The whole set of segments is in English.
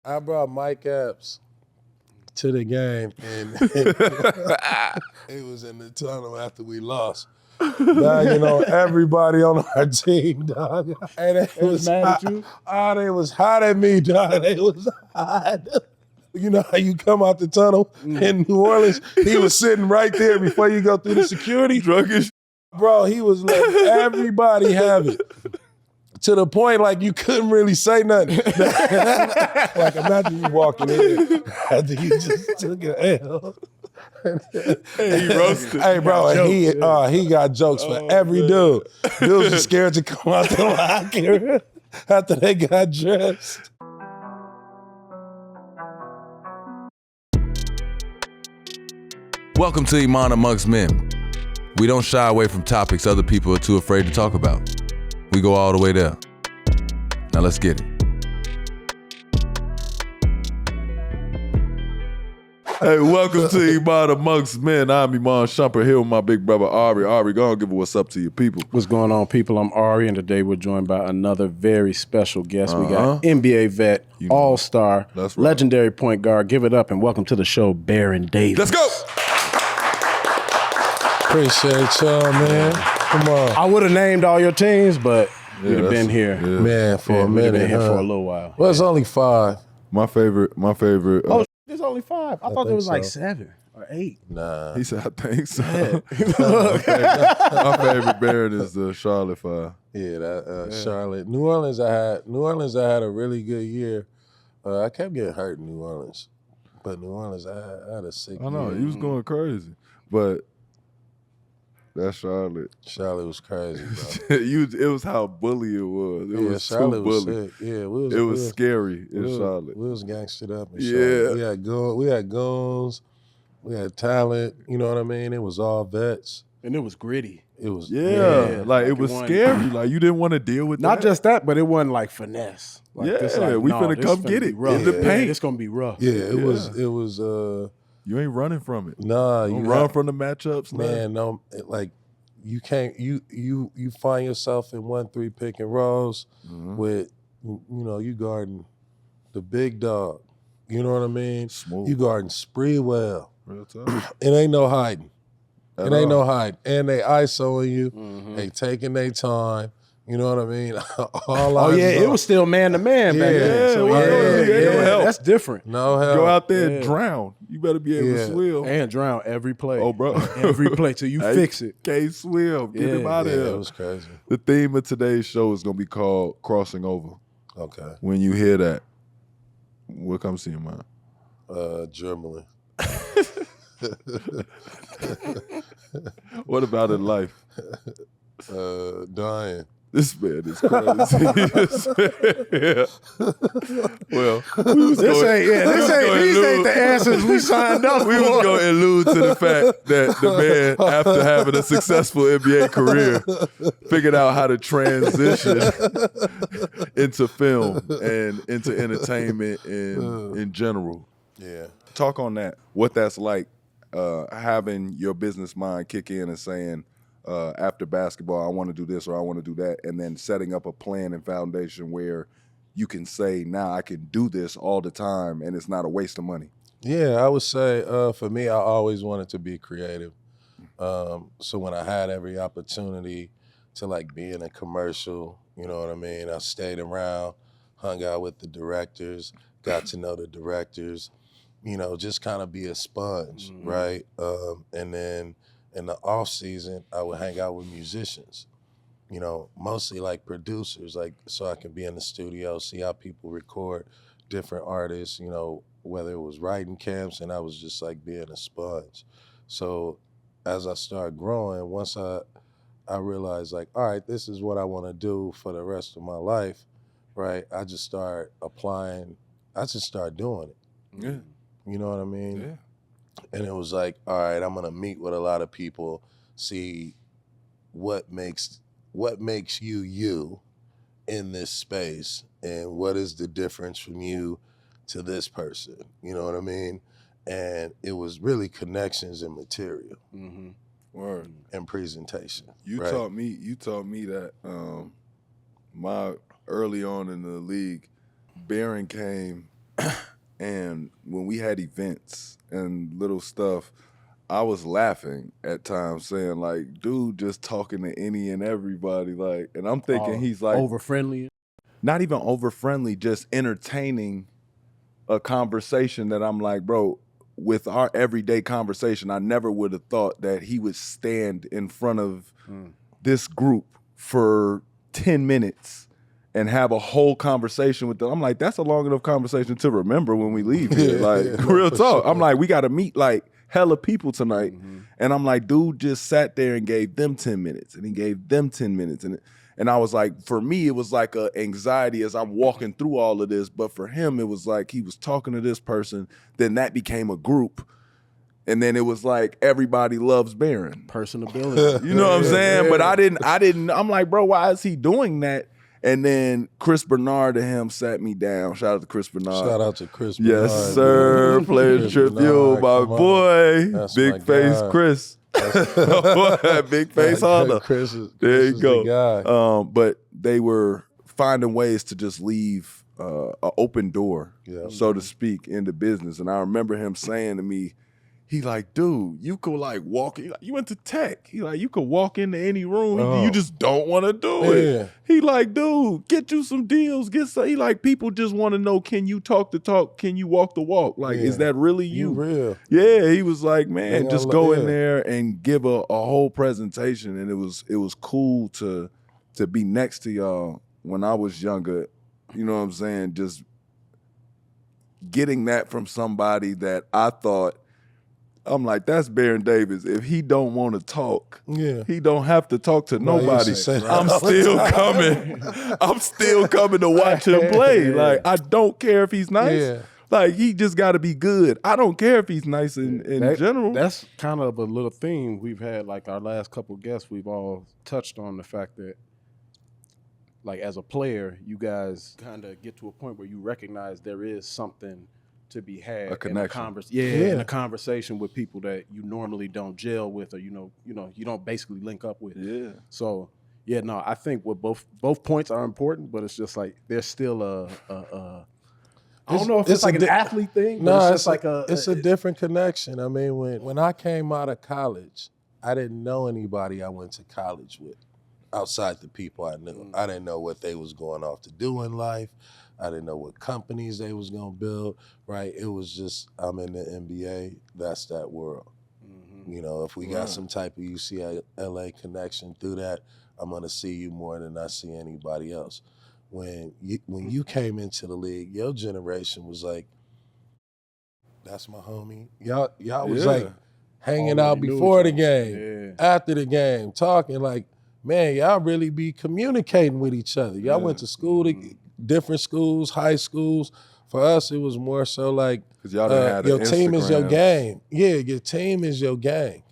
I brought Mike Epps to the game, and it was in the tunnel after we lost. Dog, everybody on our team, dog. And they was mad hot. at you? Oh, they was hot at me, dog. They was hot. You know how you come out the tunnel in New Orleans? He was sitting right there before you go through the security. Druggish. Bro, he was letting everybody have it. To the point, like, you couldn't really say nothing. Like, imagine you walking in after you just took an L. Hey, he roasted. Hey, bro, and he got jokes for every dude. Dudes are scared to come out the locker after they got dressed. Welcome to Iman Amongst Men. We don't shy away from topics other people are too afraid to talk about. We go all the way there. Now let's get it. Hey, welcome to Iman Amongst Men. I'm Iman Shumper here with my big brother Ari. Ari, go on, give what's up to your people. What's going on, people? I'm Ari, and today we're joined by another very special guest. We got NBA vet, all-star, That's right. legendary point guard. Give it up and welcome to the show, Baron Davis. Let's go. Appreciate y'all, man. Come on. I would have named all your teams, but we'd have been here. Yeah. Man, for a We'd have minute, been here huh? for a little while. Well, it's only 5. My favorite. Oh, there's only 5. I thought there was like 7 or 8. Nah. He said, I think so. My favorite Baron is the Charlotte 5. Yeah, Charlotte. New Orleans, I had a really good year. I kept getting hurt in New Orleans. But New Orleans, I had a sick year. I know, he was going crazy. But that's Charlotte. Charlotte was crazy, bro. It was how bully it was. It was Charlotte too was bully. sick. Yeah, It was scary in Charlotte. We was gangstered up in Yeah. Charlotte. We had goons. We had talent. You know what I mean? It was all vets. And it was gritty. It was Like it was wasn't- scary. Like you didn't want to deal with Not that. just that, but it wasn't like finesse. Like, Yeah, this, like, we no, finna this come finna get be it rough. in the paint. It's gonna be rough. Yeah, it was. You ain't running from it. Nah, Don't you run have- from the matchups, Man, no, like you can't. You find yourself in 1-3 pick and rolls with you guarding the big dog. You know what I mean? Smooth. You guarding Spreewell. Real tough. It ain't no hiding. At It ain't all. no hiding. And they ISOing you. They taking their time. You know what I mean? Oh yeah, it was still man to man back then. Yeah, So well, yeah, help. that's different. no hell. Go out there Yeah. and drown. You better be able Yeah. to swim. And drown every play. Oh, bro. Every play till you Hey, fix it. Can't swim. Get him out of Yeah, here. it was crazy. The theme of today's show is going to be called Crossing Over. Okay. When you hear that, what comes to your mind? Germany. What about in life? Dying. This man is crazy. Yeah. Well, These ain't the answers we signed up we was for. going to allude to the fact that the man, after having a successful NBA career, figured out how to transition into film and into entertainment in general. Yeah. Talk on that. What that's like, having your business mind kick in and saying, after basketball, I want to do this or I want to do that, and then setting up a plan and foundation where you can say, now I can do this all the time and it's not a waste of money. Yeah, I would say for me, I always wanted to be creative. So when I had every opportunity to like be in a commercial, you know what I mean? I stayed around, hung out with the directors, got to know the directors, just kind of be a sponge, right? And then in the off season, I would hang out with musicians, mostly like producers, like so I can be in the studio, see how people record different artists, whether it was writing camps, and I was just like being a sponge. So as I started growing, once I realized like, all right, this is what I want to do for the rest of my life, right? I just started applying, I just started doing it. Yeah. You know what I mean? Yeah. And it was like, all right, I'm gonna meet with a lot of people, see what makes you in this space, and what is the difference from you to this person. You know what I mean? And it was really connections and material Word. and presentation. You right? taught me that my early on in the league, Baron came And when we had events and little stuff, I was laughing at times, saying like, dude, just talking to any and everybody, like, and I'm thinking he's like over friendly, not even over friendly, just entertaining a conversation that I'm like, bro, with our everyday conversation, I never would have thought that he would stand in front of this group for 10 minutes and have a whole conversation with them. I'm like, that's a long enough conversation to remember when we leave here. Real talk. I'm like, we got to meet like hella people tonight. And I'm like, dude just sat there and gave them 10 minutes and he gave them 10 minutes. And I was like, for me, it was like a anxiety as I'm walking through all of this. But for him, it was like he was talking to this person. Then that became a group. And then it was like everybody loves Barron. personability. You know what I'm saying? But I didn't, I'm like, bro, why is he doing that? And then Chris Bernard and him sat me down. Shout out to Chris Bernard. Shout out to Chris Bernard. Yes, sir. Man. Player Chris tribute, Bernard, my come on. boy. That's Big my face guy. Chris. Big face Honda. Chris is There you go. The guy. But they were finding ways to just leave an open door, so to speak, in the business. And I remember him saying to me, he like, dude, you could like walk. You went to tech. He like, you could walk into any room. You just don't want to do it. He like, dude, get you some deals. Get some. He like, people just want to know, can you talk the talk? Can you walk the walk? Like, is that really you? Real? Yeah. He was like, man, Yeah, just go in there and give a whole presentation. And it was cool to be next to y'all when I was younger. You know what I'm saying? Just getting that from somebody that I thought, I'm like, that's Baron Davis. If he don't want to talk, he don't have to talk to nobody. I'm still coming. I'm still coming to watch him play. Like, I don't care if he's nice. Like, he just got to be good. I don't care if he's nice in general. That's kind of a little theme we've had. Like our last couple guests, we've all touched on the fact that, like, as a player, you guys kind of get to a point where you recognize there is something to be had, a connection, in a conversation with people that you normally don't gel with, or you don't basically link up with. So I think what both points are important, but it's just like there's still I don't know if it's like an athlete thing. No, it's like it's a different connection. I mean, when I came out of college, I didn't know anybody I went to college with outside the people I knew. I didn't know what they was going off to do in life. I didn't know what companies they was gonna build, right? It was just, I'm in the NBA, that's that world. You know, if we got some type of UCLA connection through that, I'm gonna see you more than I see anybody else. When you came into the league, your generation was like, that's my homie. Y'all was like hanging out before the game, after the game, talking like, man, y'all really be communicating with each other. Y'all went to school different schools, high schools. For us, it was more so like, y'all didn't have your team is your game. Yeah, your team is your gang.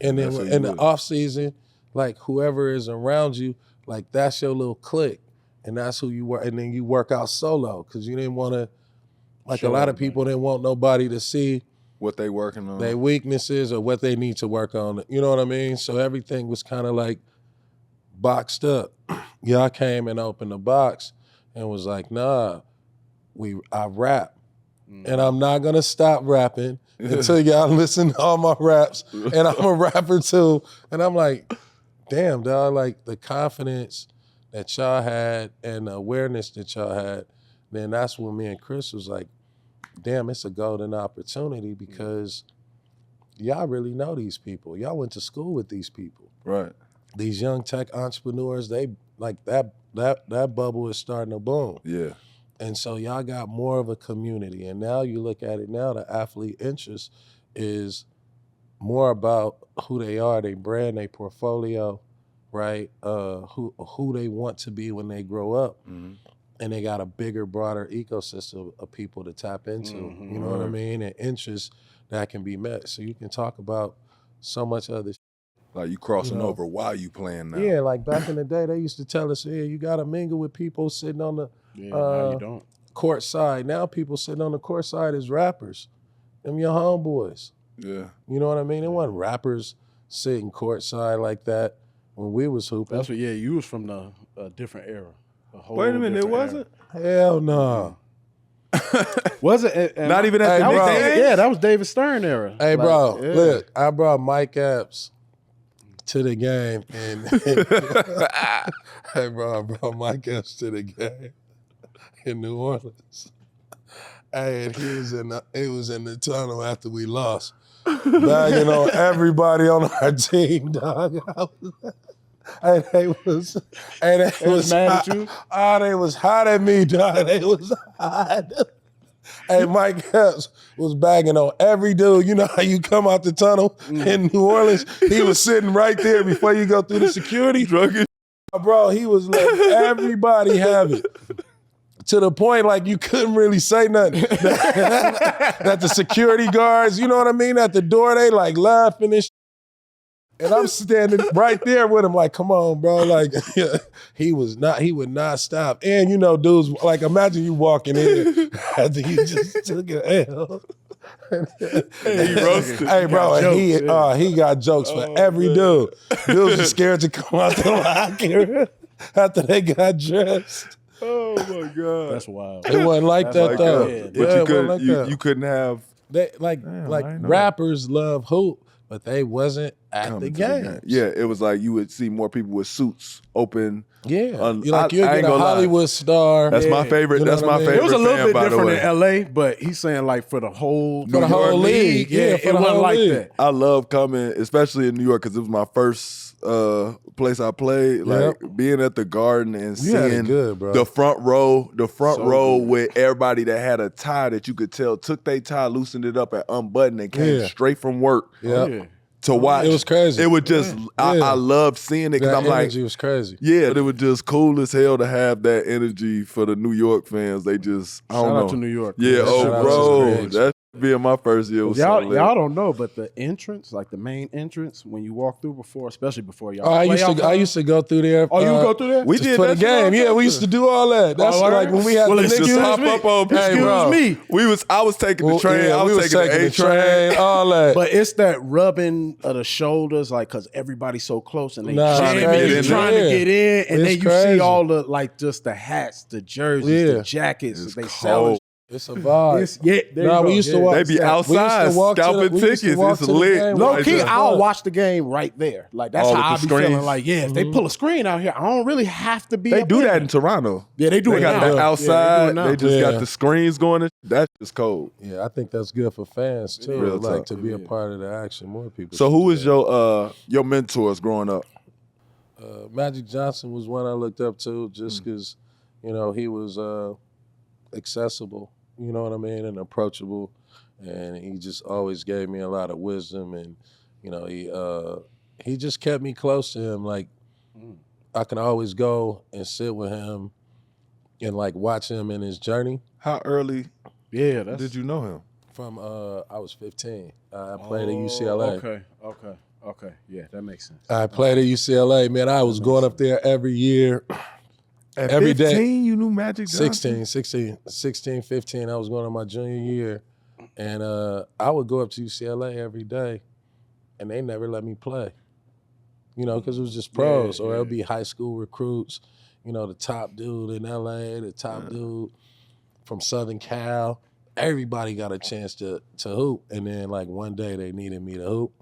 And then in the off season, like whoever is around you, like that's your little clique, and that's who you work. And then you work out solo because you didn't want to. Like a lot of people didn't want nobody to see what they working on, their weaknesses or what they need to work on. You know what I mean? So everything was kind of like boxed up. Y'all came and opened the box and was like, nah, I rap. And I'm not gonna stop rapping until y'all listen to all my raps. And I'm a rapper too. And I'm like, damn, dog, like the confidence that y'all had and the awareness that y'all had, then that's when me and Chris was like, damn, it's a golden opportunity because y'all really know these people. Y'all went to school with these people. Right. These young tech entrepreneurs, they like that bubble is starting to boom. Yeah. And so y'all got more of a community. And now you look at it now, the athlete interest is more about who they are, their brand, their portfolio, right? Who they want to be when they grow up. And they got a bigger, broader ecosystem of people to tap into. You know what I mean? And interests that can be met. So you can talk about so much other shit. Like you crossing over while you playing now. Yeah, like back in the day, they used to tell us, yeah, you got to mingle with people sitting on the now you don't. court side. Now people sitting on the court side as rappers. Them your homeboys. Yeah. You know what I mean? It wasn't rappers sitting court side like that when we was hooping. That's what. Yeah, you was from the different era. Wait a minute, it wasn't? Hell no. Was it? And Not even at that the was big David, games? yeah, that was David Stern era. Hey, Like, bro, yeah. look, I brought Mike Epps to the game, and hey, bro, I brought Mike Epps to the game in New Orleans. Hey, and he was in the tunnel after we lost, bagging on everybody on our team, dog. And they was mad at you? Oh, they was hot at me, dog. They was hot. Hey, Mike Epps was bagging on every dude. You know how you come out the tunnel in New Orleans? He was sitting right there before you go through the security. Bro, he was letting everybody have it. To the point, like, you couldn't really say nothing. That the security guards, you know what I mean? At the door, they like laughing and shit. And I'm standing right there with him, like, come on, bro. Like, he would not stop. And you know, dudes, like, imagine you walking in after you just took an L. He roasted. Hey, bro, and he got jokes for every dude. Dudes are scared to come out the locker after they got dressed. Oh my God. That's wild. It wasn't like that though. yeah. But Yeah, it wasn't like that. you couldn't have They like I know. rappers love hoop, but they wasn't at come the to game. Yeah, it was like you would see more people with suits open. Yeah, I you'll ain't get a gonna lie. Hollywood star. That's my favorite. You know That's what I my mean? favorite. It was a little fan, bit by the different way. in LA, but he's saying like for the whole For the whole league. Yeah, for it the wasn't whole like league. that. I love coming, especially in New York, because it was my first place I played. Like being at the Garden and You had it seeing good, bro. the front row So good. with everybody that had a tie that you could tell took their tie, loosened it up, and unbuttoned and came Yeah. straight from work Yeah. Yeah. to watch. It was crazy. It was just I loved seeing it because That I'm like, energy was crazy. yeah, it was just cool as hell to have that energy for the New York fans. They just I don't Shout know. out to New York. Yeah, Shout out to bro, the Reds. that being my first year was Y'all, so lit. y'all don't know, but the entrance, like the main entrance, when you walk through before, especially before y'all. Oh, I playoff used to go through there. Oh, you would go through there? We just did for the that shit all game. the Yeah, time. we used to do all that. That's Oh, like when we had well, the excuse niggas Hop me. up on Hey, bro. me. I was taking the train. Yeah, I we was taking the A train. all that. But it's that rubbing of the shoulders, like, because everybody's so close and they Nah, jamming, it's crazy. you're trying to get in, and It's then you crazy. see all the, like, just the hats, the jerseys, Yeah. the jackets It's that they cold. sell. It's a vibe. There Nah, you go. we used to Yeah. walk. They be we used to outside walk to the- scalping we used to tickets. walk It's to the lit. game Low right key, there. I'll watch the game right there. Like, that's Oh, how I with be the feeling. screens. Like, yeah, if they pull a screen out here, I don't really have to be They up do there. that in Toronto. Yeah, they do They it got now. that Yeah, outside. they do it now. They just Yeah. got the screens going. That's just cold. Yeah, I think that's good for fans too. Real like talk. to be a part of the action. More people. So should who do was that. your mentors growing up? Magic Johnson was one I looked up to just because, you know, he was accessible, you know what I mean, and approachable. And he just always gave me a lot of wisdom. And, you know, he just kept me close to him. Like, I can always go and sit with him and, like, watch him in his journey. How early Yeah, that's did you know him? From, I was 15. I played at UCLA. Okay. Yeah, that makes sense. I played at UCLA, man. I was going up there every year. At Every 15, day. you knew Magic Johnson? 16, 15. I was going on my junior year. And I would go up to UCLA every day, and they never let me play. You know, because it was just pros, or it would be high school recruits. You know, the top dude in LA, the top dude from Southern Cal. Everybody got a chance to hoop. And then, like, one day they needed me to hoop.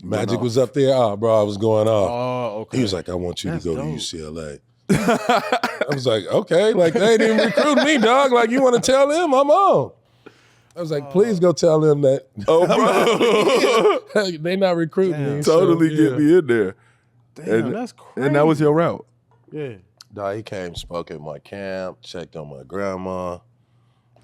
Magic was up there. Oh, bro, I was going off. Oh, okay. He was like, I want you That's to go to dope. UCLA. I was like, okay. Like, they didn't recruit me, dog. Like, you want to tell him? I'm on. I was like, please go tell them that. Oh, bro. They not recruiting me. Totally so, yeah. get me in there. Damn, that's crazy. And that was your route. Yeah. Dog, he came, spoke at my camp, checked on my grandma.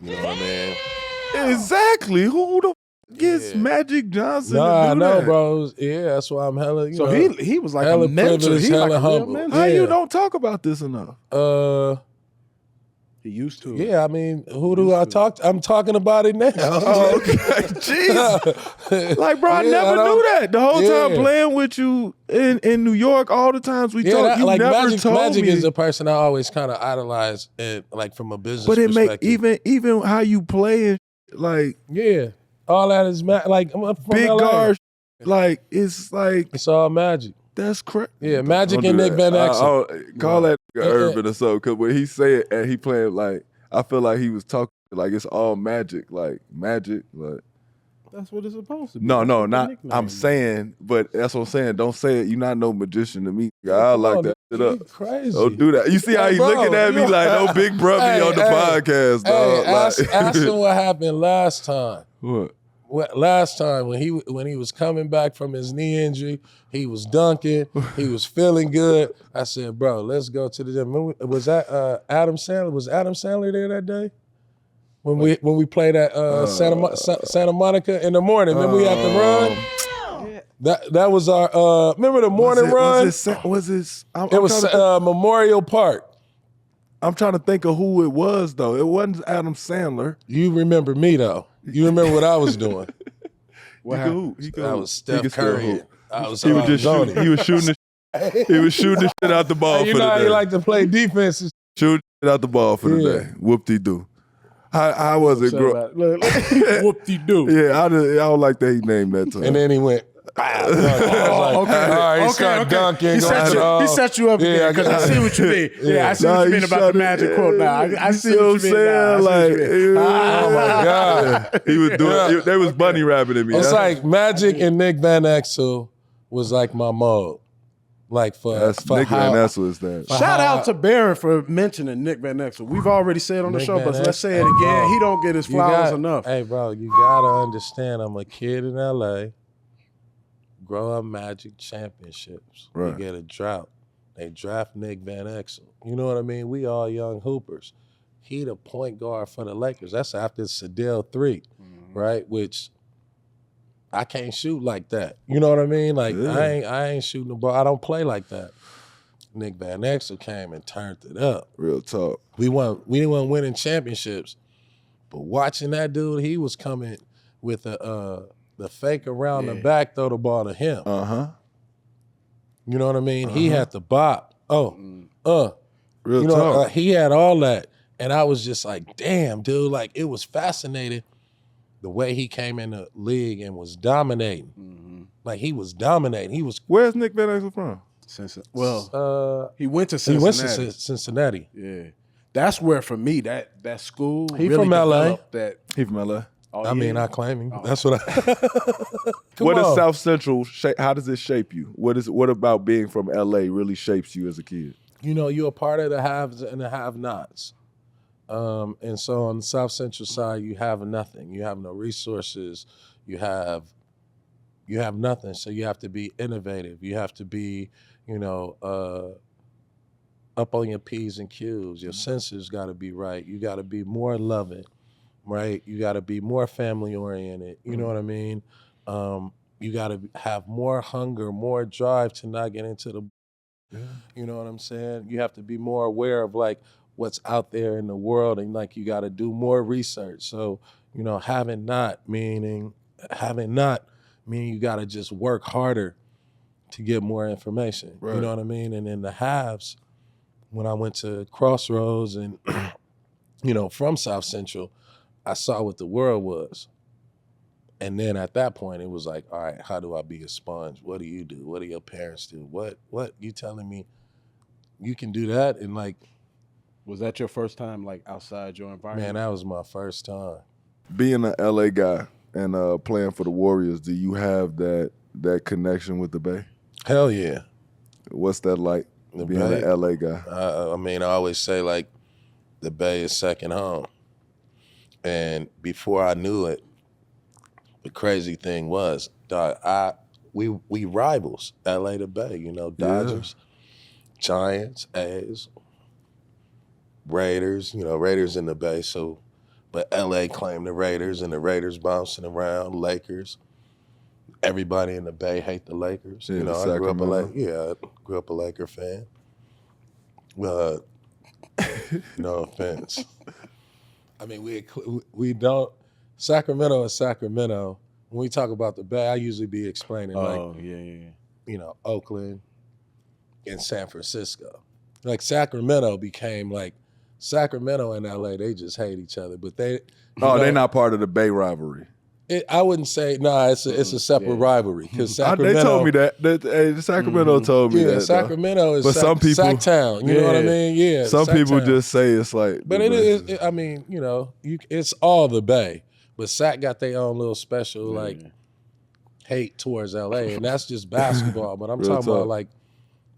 You know what I mean? Exactly. Who the f- gets Yeah. Magic Johnson Nah, I to do know, that? bro. Yeah, that's why I'm hella, you So know. he was like hella a mentor. privileged, He like hella a real humble. mentor. How you Yeah. don't talk about this enough? He used to. Yeah, I mean, who do I talk to? I'm talking about it now. Oh, okay. Jeez. Like, bro, I Yeah, never don't- knew that. The whole time Yeah. playing with you in New York, all the times we Yeah, talk, that, you like never Magic, told Magic me. is a person I always kind of idolize, and like from a business But it make perspective. even how you play and like Yeah, all that is like I'm from big LA. guard, like it's like It's all Magic. that's crazy. Yeah, Magic and Nick Van Exel. Call that nigga Urban or something. Because when he said and he playing like, I feel like he was talking like it's all magic, like magic, but. That's what it's supposed to be. No, That's not. the nickname I'm is. saying, but that's what I'm saying. Don't say it. You're not no magician to me. I like that shit You up. crazy. Don't do that. You see how he Bro, looking at me you- like, no big brother Hey, on the podcast, dog. Hey, ask Like, him what happened last time. what? Last time when he was coming back from his knee injury, he was dunking, he was feeling good. I said, bro, let's go to the gym. Was that Adam Sandler? Was Adam Sandler there that day? When we played at Santa Monica in the morning, remember we had to run? That was our remember the morning run? Was it? It was Memorial Park. I'm trying to think of who it was though. It wasn't Adam Sandler. You remember me though. You remember what I was doing. What happened? That was Steph Curry. He was shooting. He was shooting. He was shooting the shit out the ball Hey, you for know the how day. you like to play defense. Shooting shit out the ball for the day. Whoop-de-doo. How was it, bro? Whoop-de-doo. Yeah, I don't like that he named that to him. And then he went. I was like, all right, he started dunking. He set you up again because I see what you mean. Yeah, I see what you mean about the magic quote now. I see what you mean now. Oh my God. He was doing. They was bunny rapping me. It's like Magic and Nick Van Exel was like my mode. Like for Nick how, Van Exel is that. Shout out to Barron for mentioning Nick Van Exel. We've already said on the Nick show, Van but let's Exel. say it again. He don't get his flowers enough. Hey, bro, you gotta understand. I'm a kid in LA. Grow up Magic championships. Right. We get a drought. They draft Nick Van Exel. You know what I mean? We all young hoopers. He the point guard for the Lakers. That's after Sedell 3, right? Which I can't shoot like that. You know what I mean? Like I ain't shooting the ball. I don't play like that. Nick Van Exel came and turned it up. Real talk. We didn't want winning championships, but watching that dude, he was coming with the fake around the back, throw the ball to him. You know what I mean? He had the bop. Real talk. He had all that. And I was just like, damn, dude, like it was fascinating the way he came in the league and was dominating. Like he was dominating. He was. Where's Nick Van Exel from? He went to Cincinnati. He went to Cincinnati. Yeah. That's where, for me, that school He really from LA. developed that. He from LA. I mean, I claim him. That's what I. What does South Central shape? How does it shape you? What about being from LA really shapes you as a kid? You know, you're a part of the haves and the have-nots. And so on the South Central side, you have nothing. You have no resources. You have nothing. So you have to be innovative. You have to be, up on your P's and Q's. Your senses got to be right. You got to be more loving, right? You got to be more family-oriented. You know what I mean? You got to have more hunger, more drive to not get into the. You know what I'm saying? You have to be more aware of like what's out there in the world, and like you got to do more research. So, having not meaning you got to just work harder to get more information. Right. You know what I mean? And in the haves, when I went to Crossroads and from South Central, I saw what the world was. And then at that point, it was like, all right, how do I be a sponge? What do you do? What do your parents do? What you telling me you can do that? And like, Was that your first time like outside your environment? man, that was my first time. Being an LA guy and playing for the Warriors, do you have that connection with the Bay? Hell yeah. What's that like, The being Bay? an LA guy? I always say like the Bay is second home. And before I knew it, the crazy thing was, dog, we rivals, LA to Bay, Dodgers, Giants, A's, Raiders, Raiders in the Bay, but LA claimed the Raiders and the Raiders bouncing around, Lakers. Everybody in the Bay hate the Lakers. Yeah, I grew up a Laker fan. No offense. I mean, we don't. Sacramento is Sacramento. When we talk about the Bay, I usually be explaining Oakland and San Francisco. Like Sacramento became like Sacramento and LA. They just hate each other, but they. They're not part of the Bay rivalry. I wouldn't say it's a separate rivalry because Sacramento. They told me that. The Sacramento told me that. Yeah, Sacramento is but some people, Sacktown. You know what I mean? Yeah. Some people Sacktown. just say it's like. But it is. I mean, it's all the Bay, but Sac got their own little special like hate towards LA, and that's just basketball. But I'm talking about like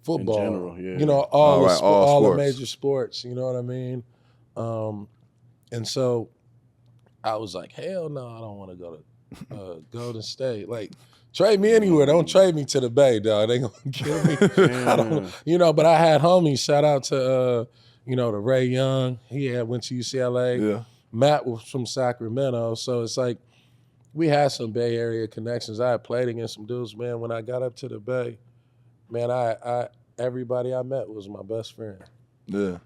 football. In general, all the major sports. You know what I mean? And so. I was like, hell no, I don't want to go to Golden State. Like, trade me anywhere. Don't trade me to the Bay, dog. They gonna kill me. I don't, but I had homies. Shout out to, to Ray Young. He went to UCLA. Yeah. Matt was from Sacramento. So it's like, we had some Bay Area connections. I had played against some dudes, man. When I got up to the Bay, man, I everybody I met was my best friend. Yeah.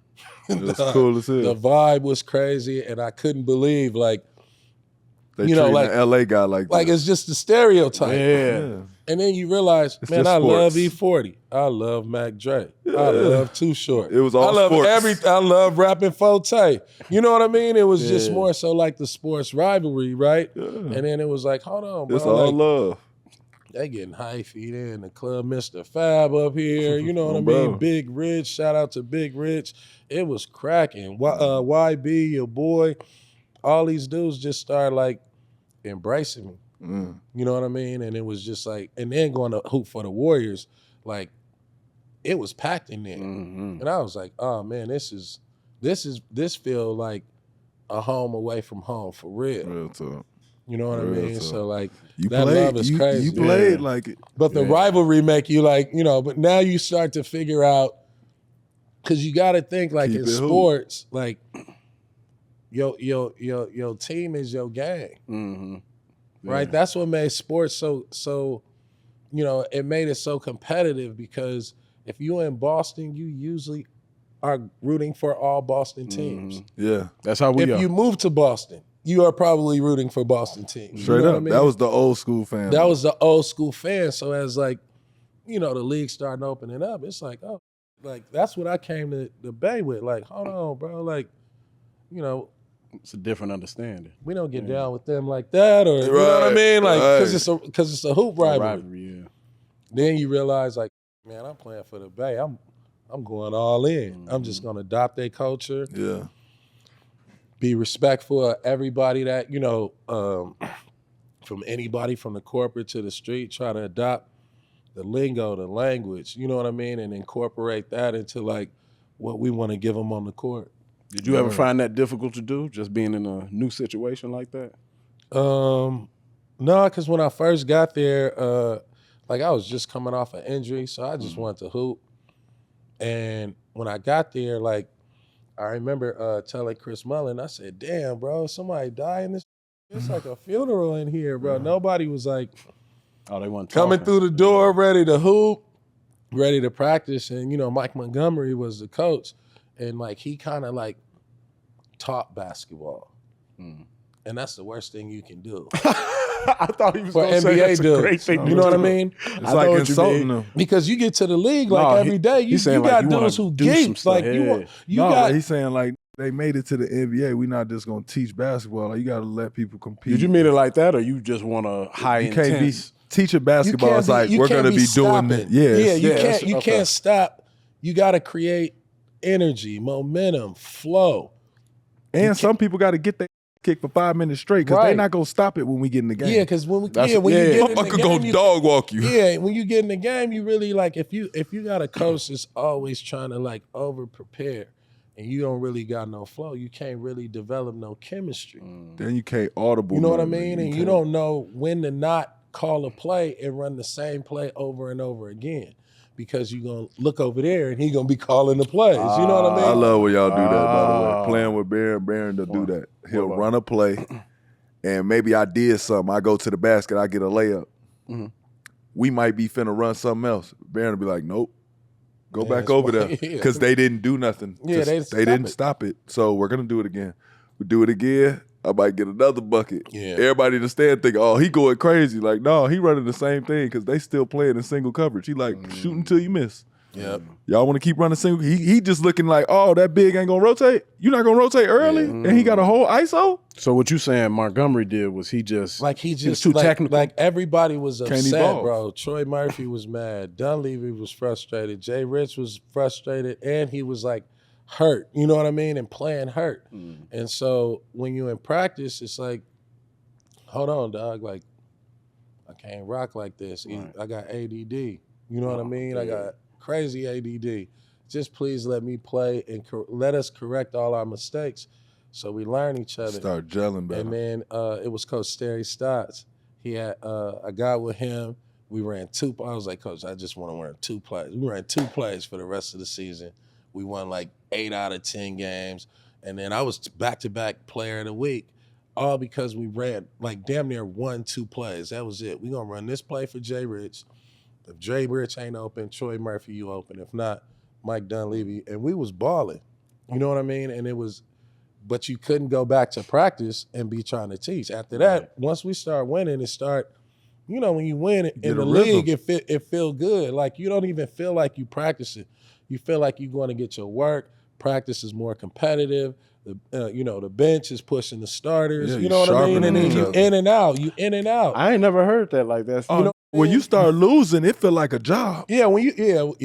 It was cool as hell. The vibe was crazy, and I couldn't believe, like, they like an LA guy like that. Like, it's just the stereotype. Yeah. And then you realize, man, I love E40. I love Mac Dre. I love Too Short. It was all sports. I love rapping Forte. You know what I mean? It was just more so like the sports rivalry, right? Yeah. And then it was like, hold on, bro. It's all love. They getting hyphy in the club, Mr. Fab up here. You know what I mean? Big Rich, shout out to Big Rich. It was cracking. YB, your boy, all these dudes just started like embracing me. You know what I mean? And it was just like, and then going to hoop for the Warriors, like it was packed in there. And I was like, oh man, this feel like a home away from home for real. Real talk. You know what I mean? Talk. So like love is crazy. You played like it. But the rivalry make you like, but now you start to figure out, because you got to think like in sports, like your team is your gang. Right? That's what made sports so it made it so competitive, because if you're in Boston, you usually are rooting for all Boston teams. Yeah. That's how we are. If you move to Boston, you are probably rooting for Boston teams. Straight up. I mean? That was the old school fan. That was the old school fan. So as like, the league starting opening up, it's like, oh, like that's what I came to the Bay with. Like, hold on, bro. Like, it's a different understanding. We don't get down with them like that, or you know what I mean? Like, because it's a hoop rivalry. Then you realize, like, man, I'm playing for the Bay. I'm going all in. I'm just gonna adopt their culture. Yeah. Be respectful of everybody that, from anybody from the corporate to the street, try to adopt the lingo, the language, you know what I mean? And incorporate that into like what we want to give them on the court. Did you ever find that difficult to do, just being in a new situation like that? No, because when I first got there, like I was just coming off an injury, so I just wanted to hoop. And when I got there, like, I remember telling Chris Mullin, I said, damn, bro, somebody died in this. It's like a funeral in here, bro. Nobody was like they weren't coming talking through the door ready to hoop, ready to practice. And, Mike Montgomery was the coach. And, like, he kind of, like, taught basketball. And that's the worst thing you can do. I thought he was for going to NBA say that's dudes. a great thing. You know what I mean? It's like insulting them. Because you get to the league like every day. You got dudes who geeks. Like he's saying like they made it to the NBA. We're not just gonna teach basketball. Like you got to let people compete. Did you mean it like that, or you just want a high intense? Teaching basketball is like we're gonna be doing it. You can't stop. You got to create energy, momentum, flow. And some people got to get their kick for 5 minutes straight because they're not gonna stop it when we get in the game. Yeah, because when you get in the game, go dog walk you. Yeah, when you get in the game, you really like if you got a coach that's always trying to like over prepare, and you don't really got no flow, you can't really develop no chemistry. Then you can't audible. You know what I mean? And you don't know when to not call a play and run the same play over and over again. Because you're going to look over there and he's going to be calling the plays. You know what I mean? I love when y'all do that, by the way. Playing with Baron to do that. He'll run a play, and maybe I did something. I go to the basket, I get a layup. We might be finna run something else. Baron will be like, nope, go back over there. Because they didn't do nothing. Yeah, they didn't stop it. So we're going to do it again. We do it again. I might get another bucket. Yeah. Everybody in the stand think, oh, he going crazy. Like, no, he running the same thing because they still playing in single coverage. He like, shoot until you miss. Yep. Y'all want to keep running single? He just looking like, oh, that big ain't gonna rotate. You're not gonna rotate early, and he got a whole ISO. So what you saying Montgomery did was he was too technical. Like everybody was upset, evolve. bro. Troy Murphy was mad. Dunleavy was frustrated. Jay Rich was frustrated, and he was like hurt. You know what I mean? And playing hurt. And so when you in practice, it's like, hold on, dog. Like I can't rock like this. Right. I got ADD. You know what I mean? I got crazy ADD. Just please let me play and let us correct all our mistakes so we learn each other. Start gelling better. And then it was Coach Sterry Stotts. He had I got with him. We ran two. I was like, Coach, I just want to run 2 plays. We ran 2 plays for the rest of the season. We won like 8 out of 10 games. And then I was back-to-back player of the week, all because we ran like damn near 1-2 plays. That was it. We're going to run this play for Jay Rich. If Jay Rich ain't open, Troy Murphy, you open. If not, Mike Dunleavy. And we was balling. You know what I mean? And it was, but you couldn't go back to practice and be trying to teach. After that, once we start winning, it start, you know, when you win in the league, it feel good. Like you don't even feel like you practicing. You feel like you're going to get your work. Practice is more competitive. You know, the bench is pushing the starters. You know what I mean? And then you in and out. You in and out. I ain't never heard that like that. You know, when you start losing, it feel like a job. Yeah, when you hell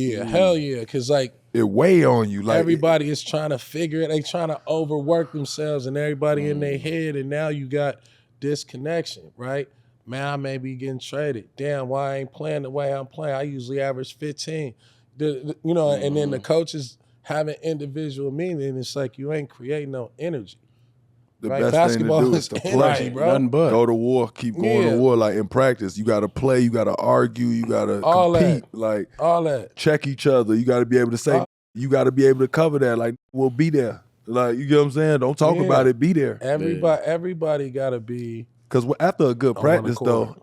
yeah, because like it weigh on you. Like everybody is trying to figure it. They trying to overwork themselves, and everybody in their head. And now you got disconnection, right? Man, I may be getting traded. Damn, why I ain't playing the way I'm playing? I usually average 15. You know, and then the coaches having individual meaning. It's like you ain't creating no energy. The right? best Basketball thing to do is is to energy, play, bro. Nothing but. Go to war, keep going to war. Like in practice, you got to play, you got to argue, you got to compete. Like all that. Check each other. You got to be able to say, you got to be able to cover that. Like we'll be there. Like you get what I'm saying? Don't talk about it. Be there. Everybody got to be. Because after a good practice, though,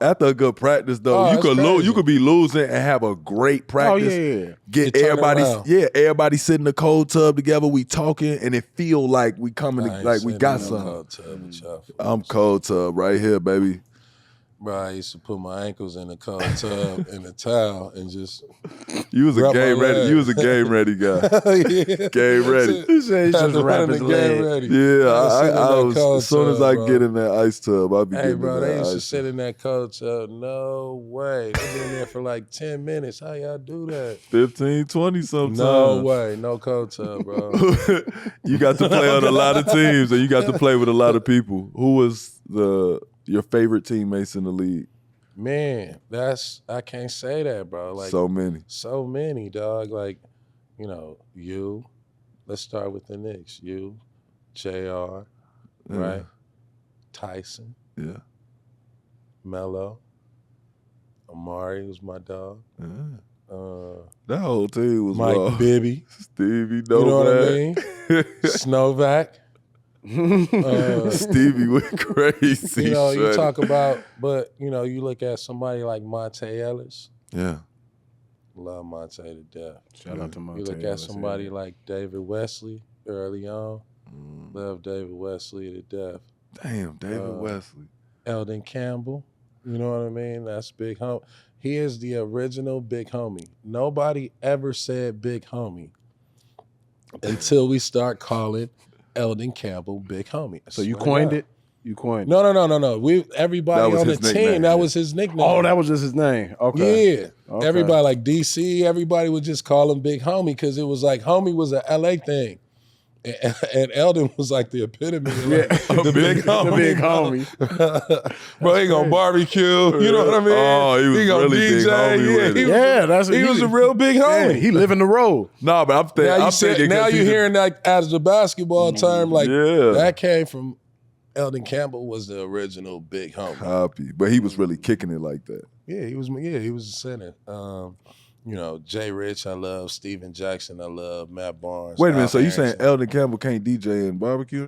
you could lose. You could be losing and have a great practice. Oh yeah. Get everybody sit in the cold tub together. We talking, and it feel like we coming, like we got something. I'm cold tub right here, baby. Bro, I used to put my ankles in the cold tub in a towel and just. You was a game ready. You was a game ready guy. Game ready. You say he's just rapping game ready. Yeah, I was. As soon as I get in that ice tub, I'll be getting in that ice tub. They used to sit in that cold tub. No way. They've been there for like 10 minutes. How y'all do that? 15, 20 sometimes. No way. No cold tub, bro. You got to play on a lot of teams, and you got to play with a lot of people. Who was your favorite teammates in the league? Man, I can't say that, bro. Like so many, dog. Like, you know, let's start with the Knicks. You, JR, right? Tyson. Yeah. Melo. Amari was my dog. Yeah. That whole team was Mike Bibby. Stevie, you know what I mean? Snowvac. Stevie went crazy. You know, you talk about, but you know, you look at somebody like Monte Ellis. Yeah. Love Monte to death. Shout out to Monte. You look at somebody like David Wesley early on. Love David Wesley to death. Damn, David Wesley. Elden Campbell. You know what I mean? That's big homie. He is the original big homie. Nobody ever said big homie until we start calling Elden Campbell big homie. So you coined it? You coined it? No. Everybody on the team, that was his nickname. Oh, that was just his name. Okay. Yeah. Okay. Everybody like DC, everybody would just call him Big Homie because it was like homie was a LA thing. And Elden was like the epitome of the big homie. The big homie. Bro, he gonna barbecue. You know what I mean? Oh, he was really DJ. big homie. He was a real big homie. Yeah, he living the role. No, but I'm thinking. Now you're hearing that as the basketball term, like that came from Elden Campbell was the original big homie. Copy. But he was really kicking it like that. Yeah, he was a center. You know, Jay Rich, I love. Steven Jackson, I love. Matt Barnes. Wait a minute, so you saying Elden Campbell can't DJ and barbecue?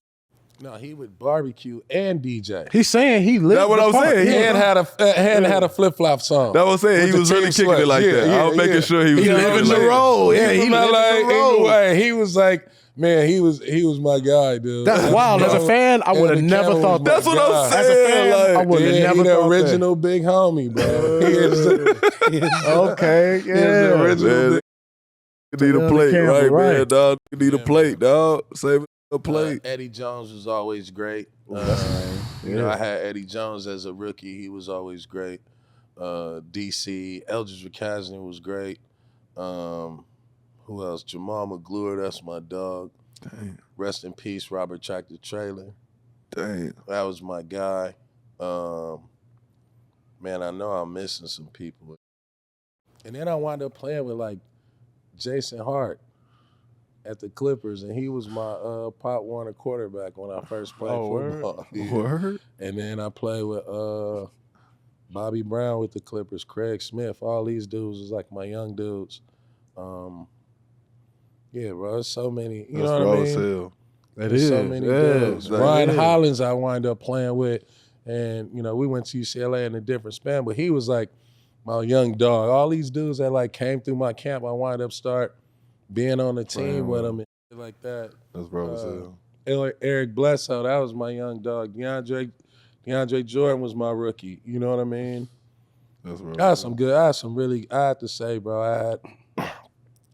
No, he would barbecue and DJ. He's saying he lived. That's what I was saying. He had a flip flop song. That was saying he was really kicking it like that. I was making sure he was living the role. Yeah, he lived the role. He was like, man, he was my guy, dude. That's wild. As a fan, I would have never thought that. That's what I'm saying. As a fan, I would have never thought that. The original big homie, bro. Okay, yeah. He is the original big Need a plate, Campbell, right, man, dog? You need a plate, dog. Save a plate. Eddie Jones was always great. You know, I had Eddie Jones as a rookie. He was always great. DC, Eldridge McCasner was great. Who else? Jamal McGlure, that's my dog. Dang. Rest in peace, Robert Tractor Trailer. Dang. That was my guy. Man, I know I'm missing some people. And then I wound up playing with like Jason Hart at the Clippers, and he was my Pop Warner quarterback when I first played football. Word? And then I played with Bobby Brown with the Clippers, Craig Smith. All these dudes was like my young dudes. Yeah, bro, there's so many. You know what I mean? There's so many dudes. Ryan Hollins I wind up playing with, and you know we went to UCLA in a different span, but he was like my young dog. All these dudes that like came through my camp, I wind up start being on the team with them and shit like that. That's bro as hell. Eric Bledsoe, that was my young dog. DeAndre Jordan was my rookie. You know what I mean? That's bro. I had to say, bro, I had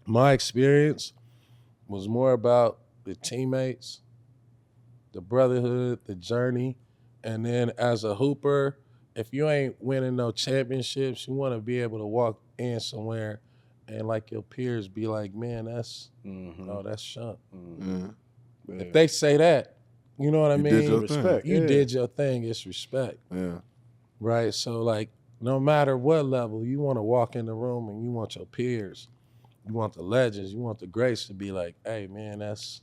my experience was more about the teammates, the brotherhood, the journey, and then as a hooper, if you ain't winning no championships, you want to be able to walk in somewhere and like your peers be like, man, that's that's Shump. If they say that, you know what I mean? Did your Respect. You did your thing, it's respect. Yeah. Right? So like, no matter what level, you want to walk in the room and you want your peers, you want the legends, you want the greats to be like, hey man, that's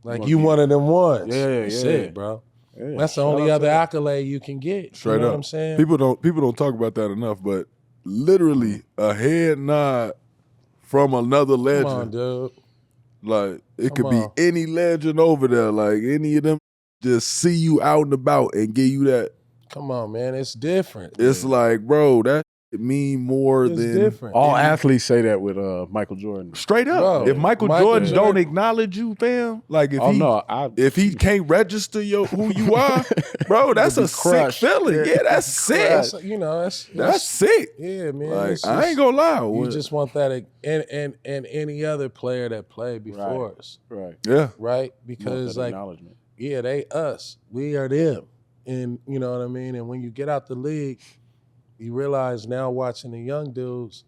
like you one of them ones. That's it, bro. Yeah. That's the only other accolade you can get. Straight you know up. what I'm saying? People don't talk about that enough, but literally a head nod from another legend. Come on, dude. Like it Come could on. be any legend over there. Like any of them just see you out and about and give you that. Come on, man. It's different. It's like, bro, that mean more It's than different. All athletes say that with Michael Jordan. straight up. Bro, if Michael Jordan don't acknowledge you, fam, like if he can't register who you are, bro, that's a sick feeling. Yeah, that's sick. That's sick. Yeah, man. Like It's I just- ain't gonna lie. You just want that and any other player that played before us, Right. Yeah. right? You want Because that like, acknowledgement. yeah, they us, we are them, and you know what I mean. And when you get out the league, you realize now watching the young dudes,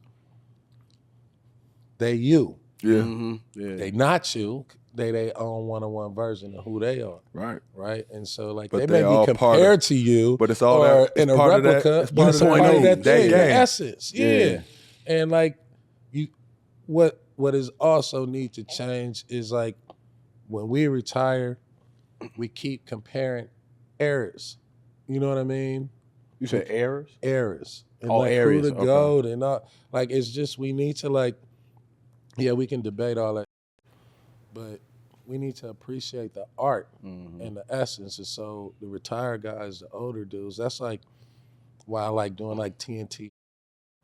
they you, Yeah. they not you. They their own one-on-one version of who they are, Right. right? And so like But they they may all be part of- compared to you, but it's all or that- it's in a part of that- replica, it's but part it's of a that part of game, that that thing, the game. essence, yeah. Yeah. And like you, what is also need to change is like when we retire, we keep comparing errors. You know what I mean? You said errors? Errors. And Oh, like areas, who to okay. go and all. Like it's just we need to like, yeah, we can debate all that, but we need to appreciate the art and the essence. And so the retired guys, the older dudes, that's like why I like doing like TNT.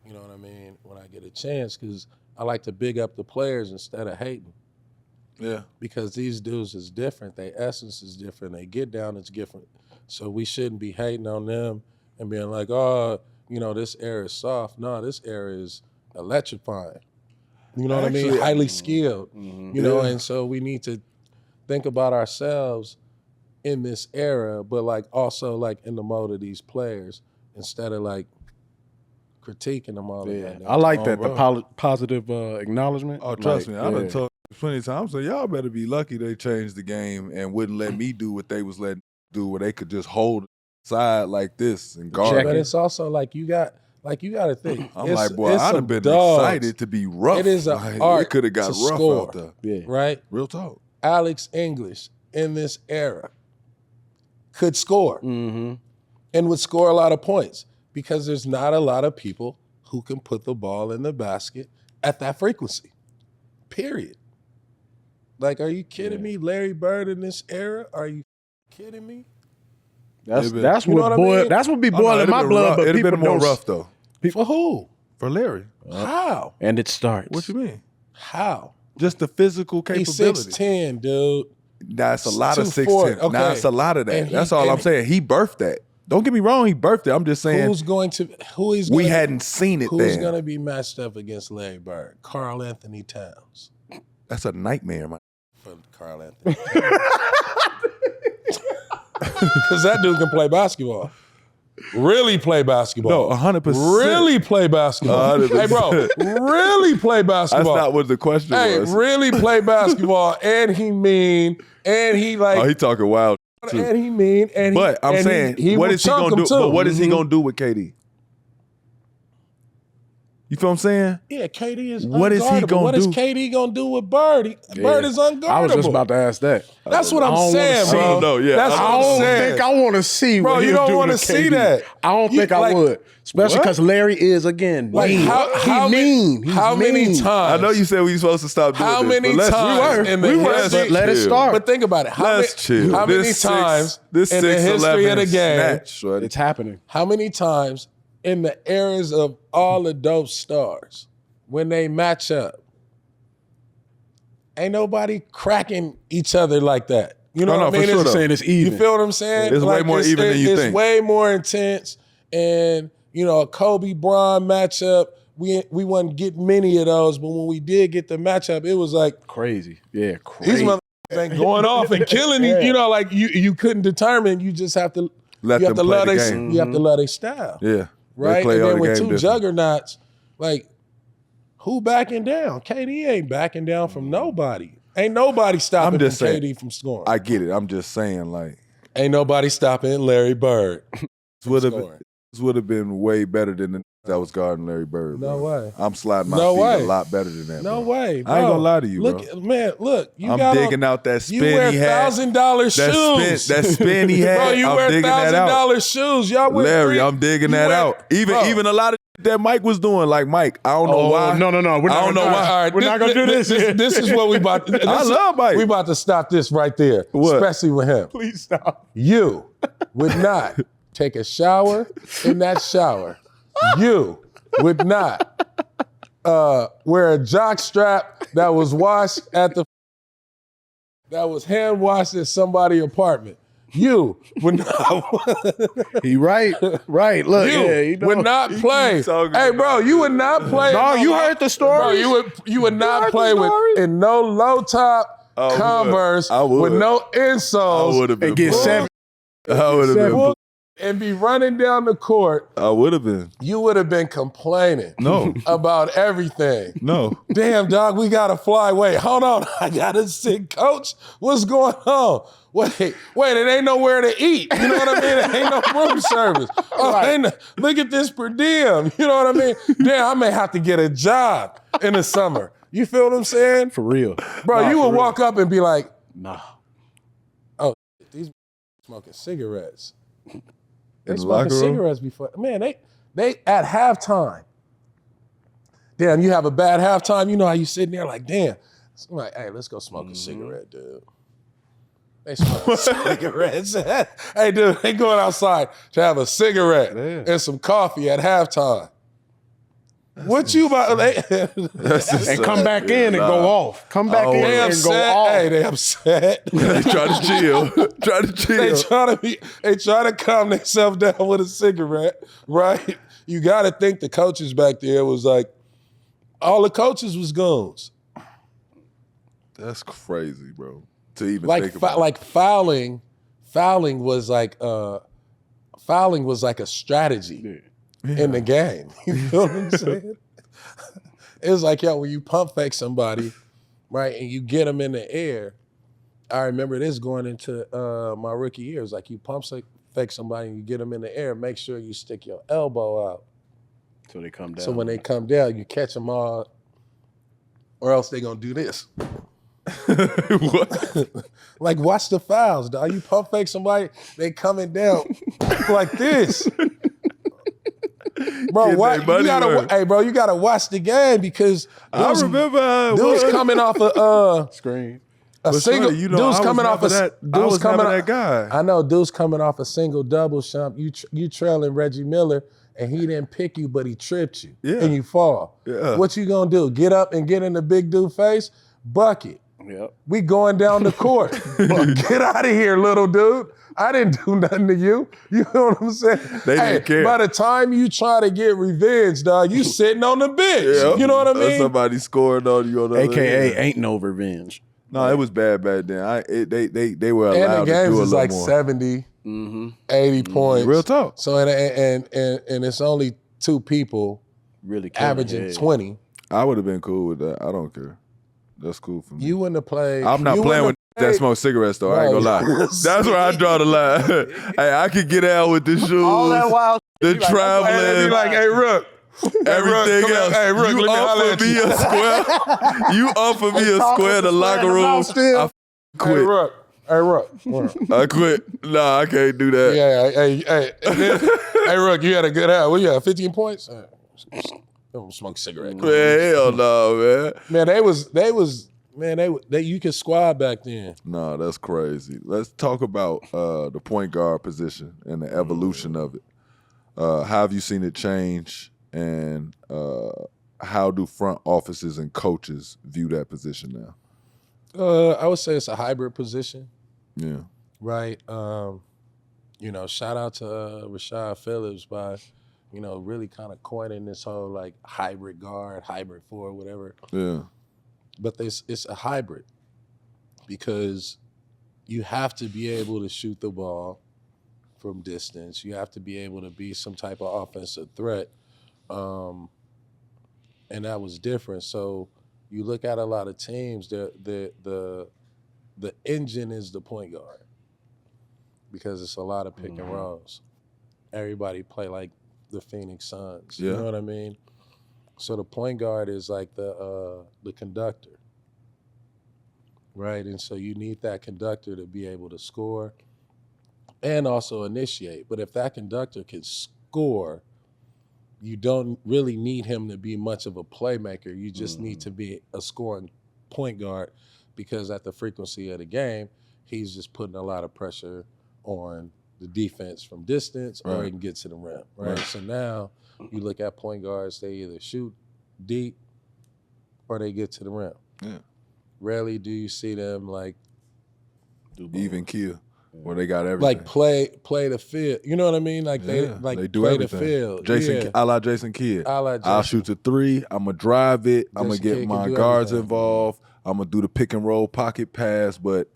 You know what I mean? When I get a chance, because I like to big up the players instead of hating. Yeah. Because these dudes is different. Their essence is different. They get down, it's different. So we shouldn't be hating on them and being like, oh, you know, this era is soft. No, this era is electrifying. You know what I mean? Actually, Highly skilled. You know, and so we need to think about ourselves in this era, but like also like in the mode of these players instead of like critiquing them all the Yeah. time. I like that, bro. the positive acknowledgement. Oh, trust me, I done yeah. told you plenty of times. So y'all better be lucky they changed the game and wouldn't let me do what they was letting me do, where they could just hold side like this and guard. But it's also like you got to think. I'm it's, like, boy, it's I'd some have been dogs, excited to be rough. It is an Like, art it could have got to rough score. out there. Yeah. right? Real talk. Alex English in this era could score Mm-hmm. and would score a lot of points because there's not a lot of people who can put the ball in the basket at that frequency. Period. Like, are you kidding me? Larry Bird in this era? Are you kidding me? That's You that's know what what I boil. mean? That's what be Oh, no, boiling it'd my been blood. rough. But It'd people been more don't- rough though For who? for Larry. How? And it starts. What you mean? How? Just the physical He's capability. 6'10", dude. That's a lot of 240. 6'10". Nah, Okay. it's a lot of that. And That's all I'm he- saying. He birthed that. Don't get me wrong, he birthed it. I'm just saying we hadn't seen it who's then. Who's going to be matched up against Larry Bird? Karl Anthony Towns. That's a nightmare, man. For Karl Anthony Towns. Because that dude can play basketball. Really play basketball. No, 100%. Really play basketball. 100%. Hey, bro, really play basketball. That's not what the question was. Hey, really play basketball, and he mean, and he like. Oh, he talking wild. Too. And he mean, and but he, I'm and saying, he what is he gonna do? Too. But what is he gonna do with KD? You feel what I'm saying? Yeah, KD is. What is he gonna do? What is KD gonna do with Bird? Bird is unguardable. I was just about to ask that. That's what I'm saying, bro. No, yeah, that's what I'm saying. I don't think I want to see. Bro, what you don't want to see that. I don't think I would, especially because Larry is again. Like mean. how mean. How many times? I know you said we supposed to stop doing how this. Many times in the history? Let it start. But think about it. Let's chill. How many times in the history of the game? It's happening. How many times in the eras of all the dope stars, when they match up, ain't nobody cracking each other like that. You know what I mean? For sure, saying it's even. You feel what I'm saying? It's way more even than you think. It's way more intense. And, you know, a Kobe Bron matchup, we wasn't getting many of those, but when we did get the matchup, it was like crazy. Yeah, crazy. These motherfuckers ain't going off and killing you. You know, like you couldn't determine. You just have to let them play the game. You have to love their style. Yeah. Right? And then with two juggernauts, like, who backing down? KD ain't backing down from nobody. Ain't nobody stopping KD from scoring. I get it. I'm just saying, like, ain't nobody stopping Larry Bird. This would have been way better than the that was guarding Larry Bird. No bro. way. I'm sliding my feet a lot better than that. No bro. way. Bro. I ain't gonna lie to you, look, bro. Man, look. I'm digging out that spin he had. You wear $1,000 shoes. That spin he had. Bro, you I'm wear $1,000 shoes. Y'all wear Larry, I'm digging that out. Even a lot of that Mike was doing. Like, Mike, I don't know why. No. I don't know why. All right, we're not gonna do this. This is what we about to. I love Mike. We about to stop this right there. What? Especially with him. Please stop. You would not take a shower in that shower. You would not wear a jock strap that was washed that was hand washed at somebody's apartment. You would not. He right. Look, you would not play. Hey, bro, you would not play. No, you heard the story. Bro, you would not play in no low top Converse with no insoles. I would have been. And get 7. I would have been. And be running down the court. I would have been. You would have been complaining. No. About everything. No. Damn, dog, we got to fly. Wait, hold on. I got to sit, coach. What's going on? Wait, it ain't nowhere to eat. You know what I mean? It ain't no room service. Look at this per diem. You know what I mean? Damn, I may have to get a job in the summer. You feel what I'm saying? For real. Bro, you would walk up and be like, nah. Oh, these smoking cigarettes. They In the smoking locker room? cigarettes before. Man, they at halftime. Damn, you have a bad halftime. You know how you sitting there like, damn. So I'm like, hey, let's go smoke a cigarette, dude. They smoking cigarettes. Hey, dude, they going outside to have a cigarette and some coffee at halftime. What you about? And come back in and go off. Come back in and go off. Hey, they upset. They try to chill. They try to calm themselves down with a cigarette, right? You got to think the coaches back there was like, all the coaches was goons. That's crazy, bro. To even like think about. Like fouling was like a strategy. In the game. You feel what I'm saying? It's like, when you pump fake somebody, right, and you get them in the air. I remember this going into my rookie year. It was like you pump fake somebody and you get them in the air, make sure you stick your elbow out. So they come down. So when they come down, you catch them all, or else they gonna do this. What? Like, watch the fouls, dog. You pump fake somebody, they coming down like this. Bro, you gotta watch the game because I remember dudes coming off a screen. Dudes coming off that guy. I know dudes coming off a single double shump. You trailing Reggie Miller and he didn't pick you, but he tripped you and you fall. Yeah. What you gonna do? Get up and get in the big dude face? Bucket. Yep. We going down the court. Get out of here, little dude. I didn't do nothing to you. You know what I'm saying? They didn't care. By the time you try to get revenge, dog, you sitting on the bench. Yep. You know what I mean? Somebody scored on you on the AKA ain't no revenge. No, it was bad back then. They were and allowed the games to do a is little like more. 70, 80 points. Real talk. So and it's only 2 people Really killing averaging it. 20. I would have been cool with that. I don't care. That's cool for me. You wouldn't have played. I'm not you playing with wouldn't have that smoke cigarettes though. I ain't gonna lie. No. That's where I draw the line. Hey, I could get out with the shoes, All that wild the shit, traveling, And be like, hey, Rook. everything Rook, else. hey, Rook, you let me holler offer at me you. a square. You offer me a square in the locker room. I Hey, quit. Rook. Hey, Rook. I quit. Nah, I can't do that. Yeah, hey, Rook, you had a good hour. What you had, 15 points? Smoke a cigarette. Man, hell no, man. Man, they you could squad back then. No, that's crazy. Let's talk about the point guard position and the evolution of it. How have you seen it change, and how do front offices and coaches view that position now? I would say it's a hybrid position, Yeah. right? Shout out to Rashad Phillips by, really kind of coining this whole like hybrid guard, hybrid forward, whatever. Yeah. But it's a hybrid because you have to be able to shoot the ball from distance. You have to be able to be some type of offensive threat. And that was different. So you look at a lot of teams, the engine is the point guard because it's a lot of pick and rolls. Everybody play like the Phoenix Suns. Yeah. You know what I mean? So the point guard is like the conductor, right? And so you need that conductor to be able to score and also initiate. But if that conductor can score, you don't really need him to be much of a playmaker. You just need to be a scoring point guard because at the frequency of the game, he's just putting a lot of pressure on the defense from distance or he can get to the rim, right? So now you look at point guards, they either shoot deep or they get to the rim. Yeah. Rarely do you see them like Even kill, where they got everything. like play the field. You know what I mean? Like they do play everything. the field. Jason, a la Jason Kidd. A la I'll Jason. shoot the 3. I'm gonna drive it. I'm gonna Jason get Kidd my can do guards everything. involved. I'm gonna do the pick and roll pocket pass, but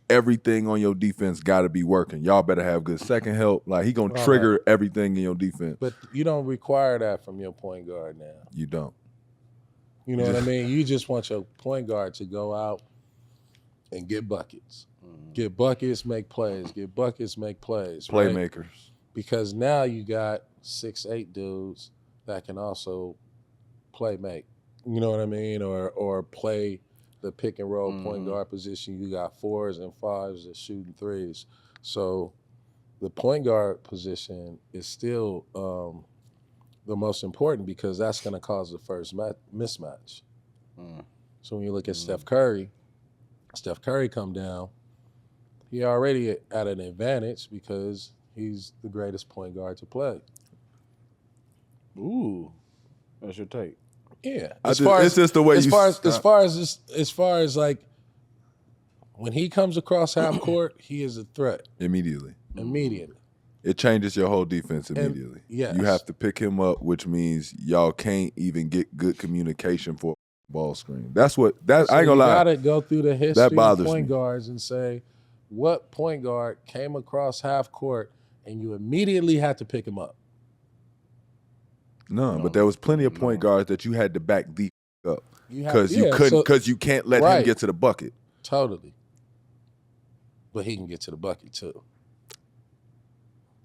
everything on your defense got to be working. Y'all better have good second help. Like he gonna trigger everything in your defense. But you don't require that from your point guard now. You don't. You know what I mean? You just want your point guard to go out and get buckets. Get buckets, make plays. Get buckets, make plays. Right? Playmakers. Because now you got 6'8" dudes that can also play make. You know what I mean? Or play the pick and roll point guard position. You got 4s and 5s that shooting 3s. So the point guard position is still the most important because that's going to cause the first mismatch. So when you look at Steph Curry come down, he already at an advantage because he's the greatest point guard to play. Ooh, that's your take. Yeah, It's just the way as far as like when he comes across half court, he is a threat Immediately. immediately. It changes your whole defense immediately. yes. You have to pick him up, which means y'all can't even get good communication for a ball screen. I ain't So gonna you lie. gotta go through the history of bothers point me. guards and say what point guard came across half court and you immediately had to pick him up. No, but there was plenty of point guards that you had to back the up You have- because you yeah, couldn't so- because you can't let him Right. get to the bucket. Totally. But he can get to the bucket too.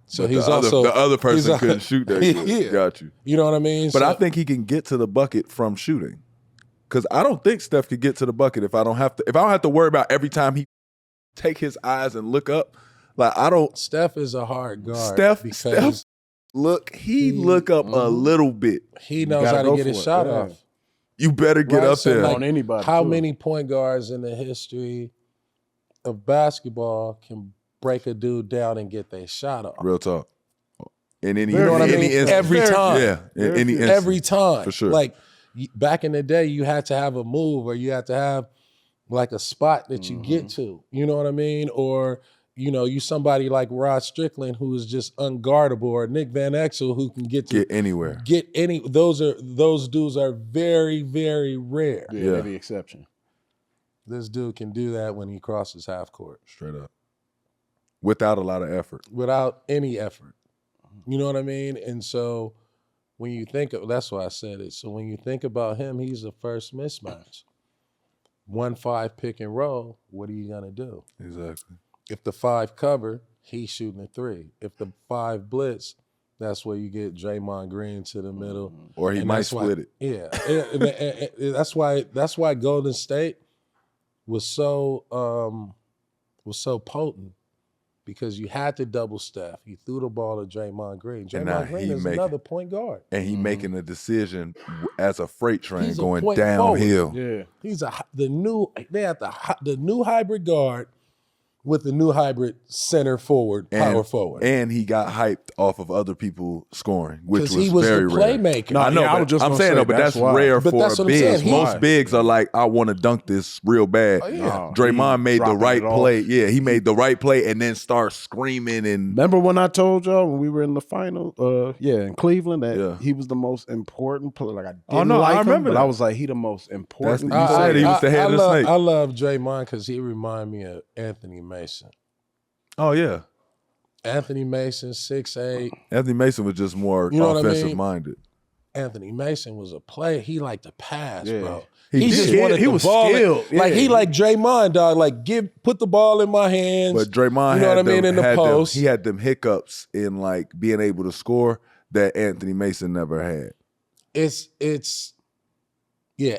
So But he's the also other person he's couldn't shoot that good. Yeah. Got you. You know what I mean? But So- I think he can get to the bucket from shooting. Because I don't think Steph could get to the bucket if I don't have to worry about every time he take his eyes and look up. Like I don't Steph is a hard guard Steph because look up a little bit. he knows gotta how to go get for his it, shot yeah. off. You better get Right, up so there. like, On anybody, How too. many point guards in the history of basketball can break a dude down and get their shot off? Real talk. In any, You know what I any mean? instance. Every time. Yeah. In any instance. Every time. For sure. Like back in the day, you had to have a move or you had to have like a spot that you get to. You know what I mean? Or, you know, you somebody like Rod Strickland who is just unguardable, or Nick Van Exel who can get anywhere. Those dudes are very, very rare. Yeah, they're the exception. This dude can do that when he crosses half court. Straight up. Without a lot of effort. Without any effort. You know what I mean? And so when you think of, that's why I said it. So when you think about him, he's the first mismatch. 1-5 pick and roll, what are you gonna do? Exactly. If the 5 cover, he's shooting a 3. If the 5 blitz, that's where you get Draymond Green to the middle. Or he might split it. Yeah. That's why Golden State was so potent, because you had to double Steph. You threw the ball to Draymond Green. Draymond Green is another point guard. And he making a decision as a freight train He's going point downhill. Forward. Yeah. He's the new hybrid guard with the new hybrid center forward, power forward. And he got hyped off of other people scoring, which was he was very the rare. playmaker. No, I know, but I'm saying, but that's rare for a big. Most bigs are like, I want to dunk this real bad. Oh, yeah. Draymond made the right play. Yeah, he made the right play and then start screaming. And remember when I told y'all when we were in the final, in Cleveland, that he was the most important player. Like I didn't like him, but I was like, he the most important. You said he was the head of the snake. I love Draymond because he remind me of Anthony Mason. Oh, yeah. Anthony Mason, 6'8". Anthony Mason was just more offensive minded. Anthony Mason was a player. He liked to pass, bro. He was skilled. Like he like Draymond, dog. Like put the ball in my hands. But Draymond in the post. He had them hiccups in like being able to score that Anthony Mason never had.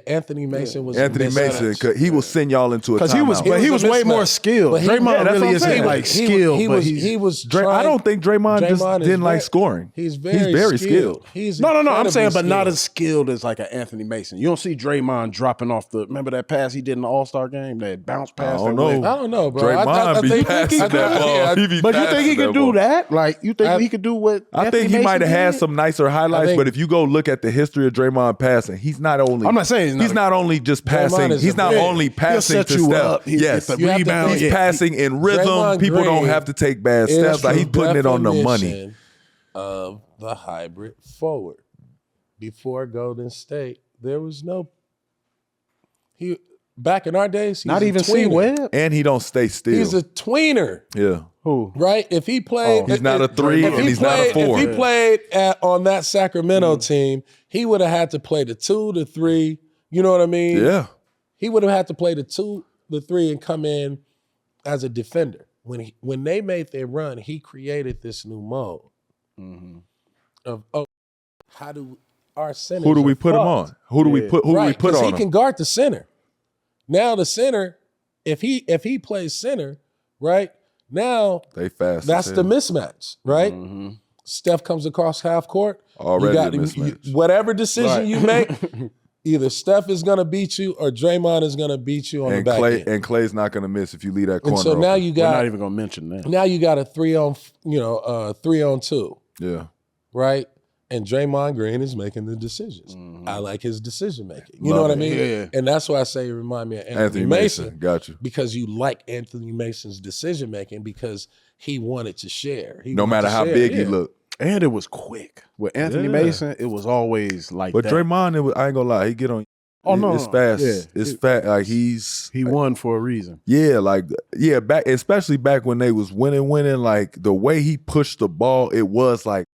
Anthony Mason was Anthony Mason. He will send y'all into a timeout. But he was way more skilled. Draymond really isn't like skilled. He was. I don't think Draymond just didn't like scoring. He's very skilled. No. I'm saying, but not as skilled as like an Anthony Mason. You don't see Draymond dropping off the. Remember that pass he did in the All-Star game? That bounce pass. I don't know, bro. Draymond be passing that ball. But you think he could do that? Like you think he could do what? I think he might have had some nicer highlights. But if you go look at the history of Draymond passing, he's not only. I'm not saying he's not only just passing. He's not only passing to Steph. Yes, he's passing in rhythm. Draymond People Green don't have to take bad steps. Like he's putting it on the money. Of the hybrid forward. Before Golden State, there was no. Back in our days, not even C Webb, and he don't stay still. He's a tweener. Yeah. Who? Right? If he played, he's not a 3 and he's not a 4. If he played on that Sacramento team, he would have had to play the 2, the 3. You know what I mean? Yeah. He would have had to play the 2, the 3, and come in as a defender. When they made their run, he created this new mode of how do our centers? Who do we put him on? Who do we put? Who do we put on? He can guard the center. Now the center, if he plays center, right now they fast. That's the mismatch, right? Steph comes across half court. Already mismatch. Whatever decision you make. Either Steph is going to beat you or Draymond is going to beat you on the back end. And Clay's not going to miss if you leave that corner. And so now open. you got. We're not even going to mention that. Now you got a 3-on-2. Yeah. Right? And Draymond Green is making the decisions. I like his decision making. You know what I mean? Yeah. And that's why I say it remind me of Anthony Mason. Got you. Because you like Anthony Mason's decision making because he wanted to share. No matter how big he looked. And it was quick. With Anthony Mason, it was always like but that. But Draymond, I ain't gonna lie, he get on. Oh no, it's fast. Yeah. It's fast. Like he won for a reason. Yeah, back, especially back when they was winning. Like the way he pushed the ball, it was like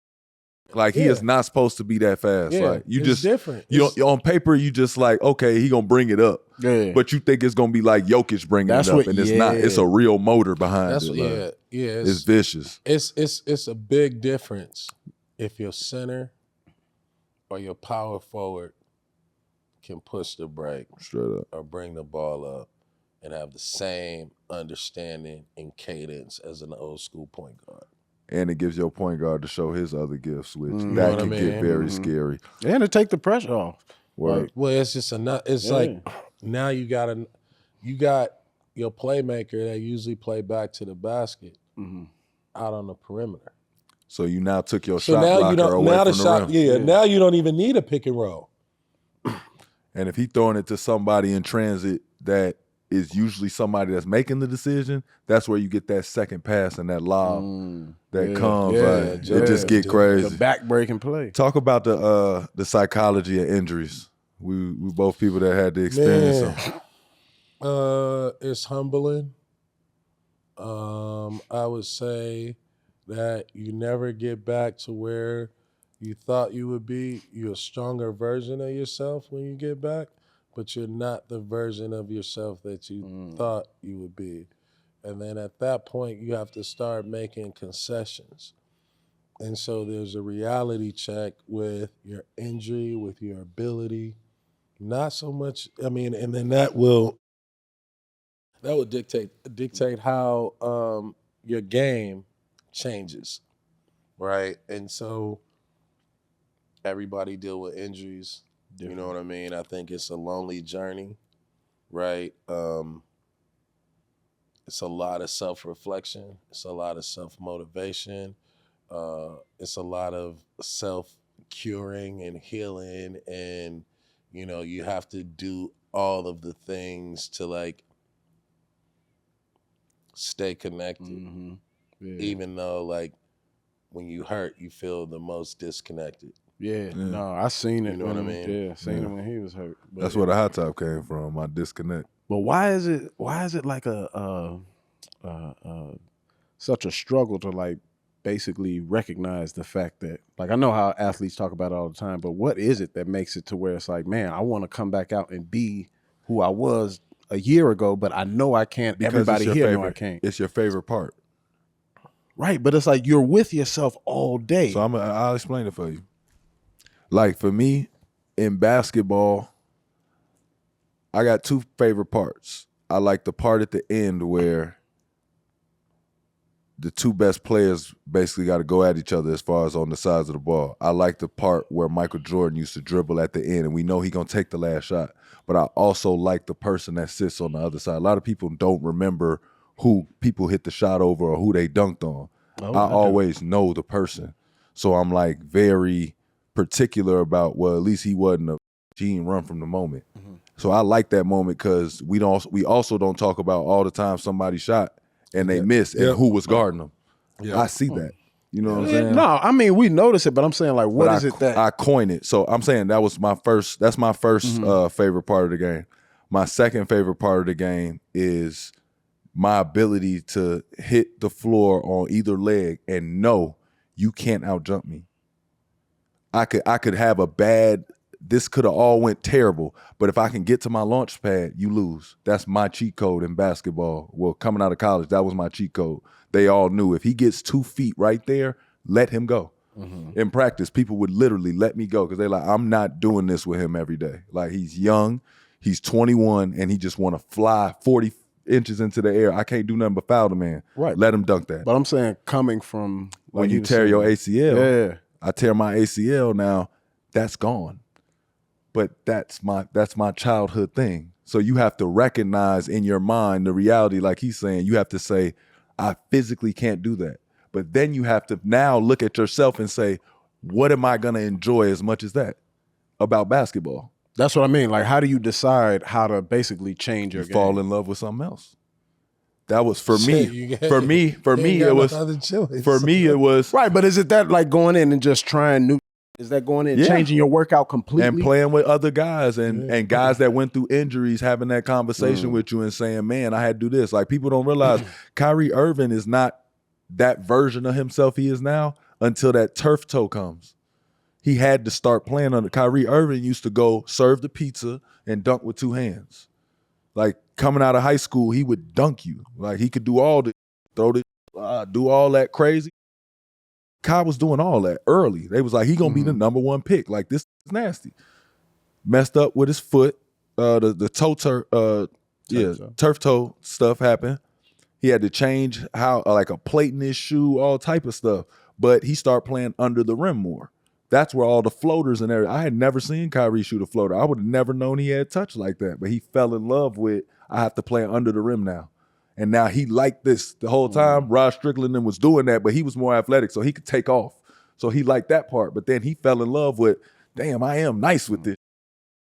he is not supposed to be that fast. Yeah, like you it's just different. On paper, you just like, okay, he gonna bring it up. Yeah. But you think it's gonna be like Jokic bringing it up, and it's not. It's a real motor behind it. It's vicious. It's a big difference if your center or your power forward can push the break straight up or bring the ball up and have the same understanding and cadence as an old school point guard. And it gives your point guard to show his other gifts, which that can get very scary. And to take the pressure off. Right. Well, it's just like now you got your playmaker that usually play back to the basket out on the perimeter. So you now took your shot blocker away from the rim. Now you don't even need a pick and roll. And if he throwing it to somebody in transit that is usually somebody that's making the decision, that's where you get that second pass and that lob that comes. It just get crazy. The back-breaking play. Talk about the psychology of injuries. We both people that had the experience. It's humbling. I would say that you never get back to where you thought you would be. You're a stronger version of yourself when you get back, but you're not the version of yourself that you thought you would be. And then at that point, you have to start making concessions. And so there's a reality check with your injury, with your ability. Not so much, and then that will dictate how your game changes, right? And so everybody deal with injuries. You know what I mean? I think it's a lonely journey, right? It's a lot of self-reflection. It's a lot of self-motivation. It's a lot of self-curing and healing, and you have to do all of the things to like stay connected, even though like when you hurt, you feel the most disconnected. No, I seen it. You know what I mean? Yeah, seen it when he was hurt. But That's where the hot top came from. My disconnect. But why is it like such a struggle to like basically recognize the fact that, like, I know how athletes talk about it all the time, but what is it that makes it to where it's like, man, I want to come back out and be who I was a year ago, but I know I can't. Because everybody it's here your know I favorite. can't. It's your favorite part. Right, but it's like you're with yourself all day. So I'll explain it for you. Like for me, in basketball, I got two favorite parts. I like the part at the end where the two best players basically got to go at each other as far as on the sides of the ball. I like the part where Michael Jordan used to dribble at the end, and we know he's going to take the last shot. But I also like the person that sits on the other side. A lot of people don't remember who people hit the shot over or who they dunked on. I always know the person. So I'm like very particular about, well, at least he didn't run from the moment. So I like that moment because we also don't talk about all the time somebody shot and they missed and who was guarding them. I see that. You know what I'm saying? No, I mean, we notice it, but I'm saying, like, what is it that I coin it? So I'm saying that's my first favorite part of the game. My second favorite part of the game is my ability to hit the floor on either leg and know you can't outjump me. I could have a bad, this could have all went terrible, but if I can get to my launch pad, you lose. That's my cheat code in basketball. Well, coming out of college, that was my cheat code. They all knew if he gets 2 feet right there, let him go. In practice, people would literally let me go because they're like, I'm not doing this with him every day. Like, he's young, he's 21, and he just want to fly 40 inches into the air. I can't do nothing but foul the man. Right. Let him dunk that. But I'm saying coming from like When you tear your ACL, yeah. I tear my ACL now, that's gone. But that's my childhood thing. So you have to recognize in your mind the reality, like he's saying, you have to say, I physically can't do that. But then you have to now look at yourself and say, what am I going to enjoy as much as that about basketball? That's what I mean. Like, how do you decide how to basically change your game? Fall in love with something else. That was for me. For me, it was right. But is it that like going in and just trying new? Is that going in and changing your workout completely and playing with other guys and guys that went through injuries, having that conversation with you and saying, "Man, I had to do this." Like, people don't realize Kyrie Irving is not that version of himself he is now until that turf toe comes. He had to start playing under. Kyrie Irving used to go serve the pizza and dunk with 2 hands. Like, coming out of high school, he would dunk you. Like, he could do all the, do all that crazy. Kai was doing all that early. They was like, he gonna be the number 1 pick. Like, this is nasty. Messed up with his foot. The turf toe stuff happened. He had to change how, like, a plate in his shoe, all type of stuff. But he started playing under the rim more. That's where all the floaters and everything. I had never seen Kyrie shoot a floater. I would have never known he had touch like that. But he fell in love with, I have to play under the rim now. And now he liked this. The whole time, Rod Strickland was doing that, but he was more athletic, so he could take off. So he liked that part. But then he fell in love with, damn, I am nice with this.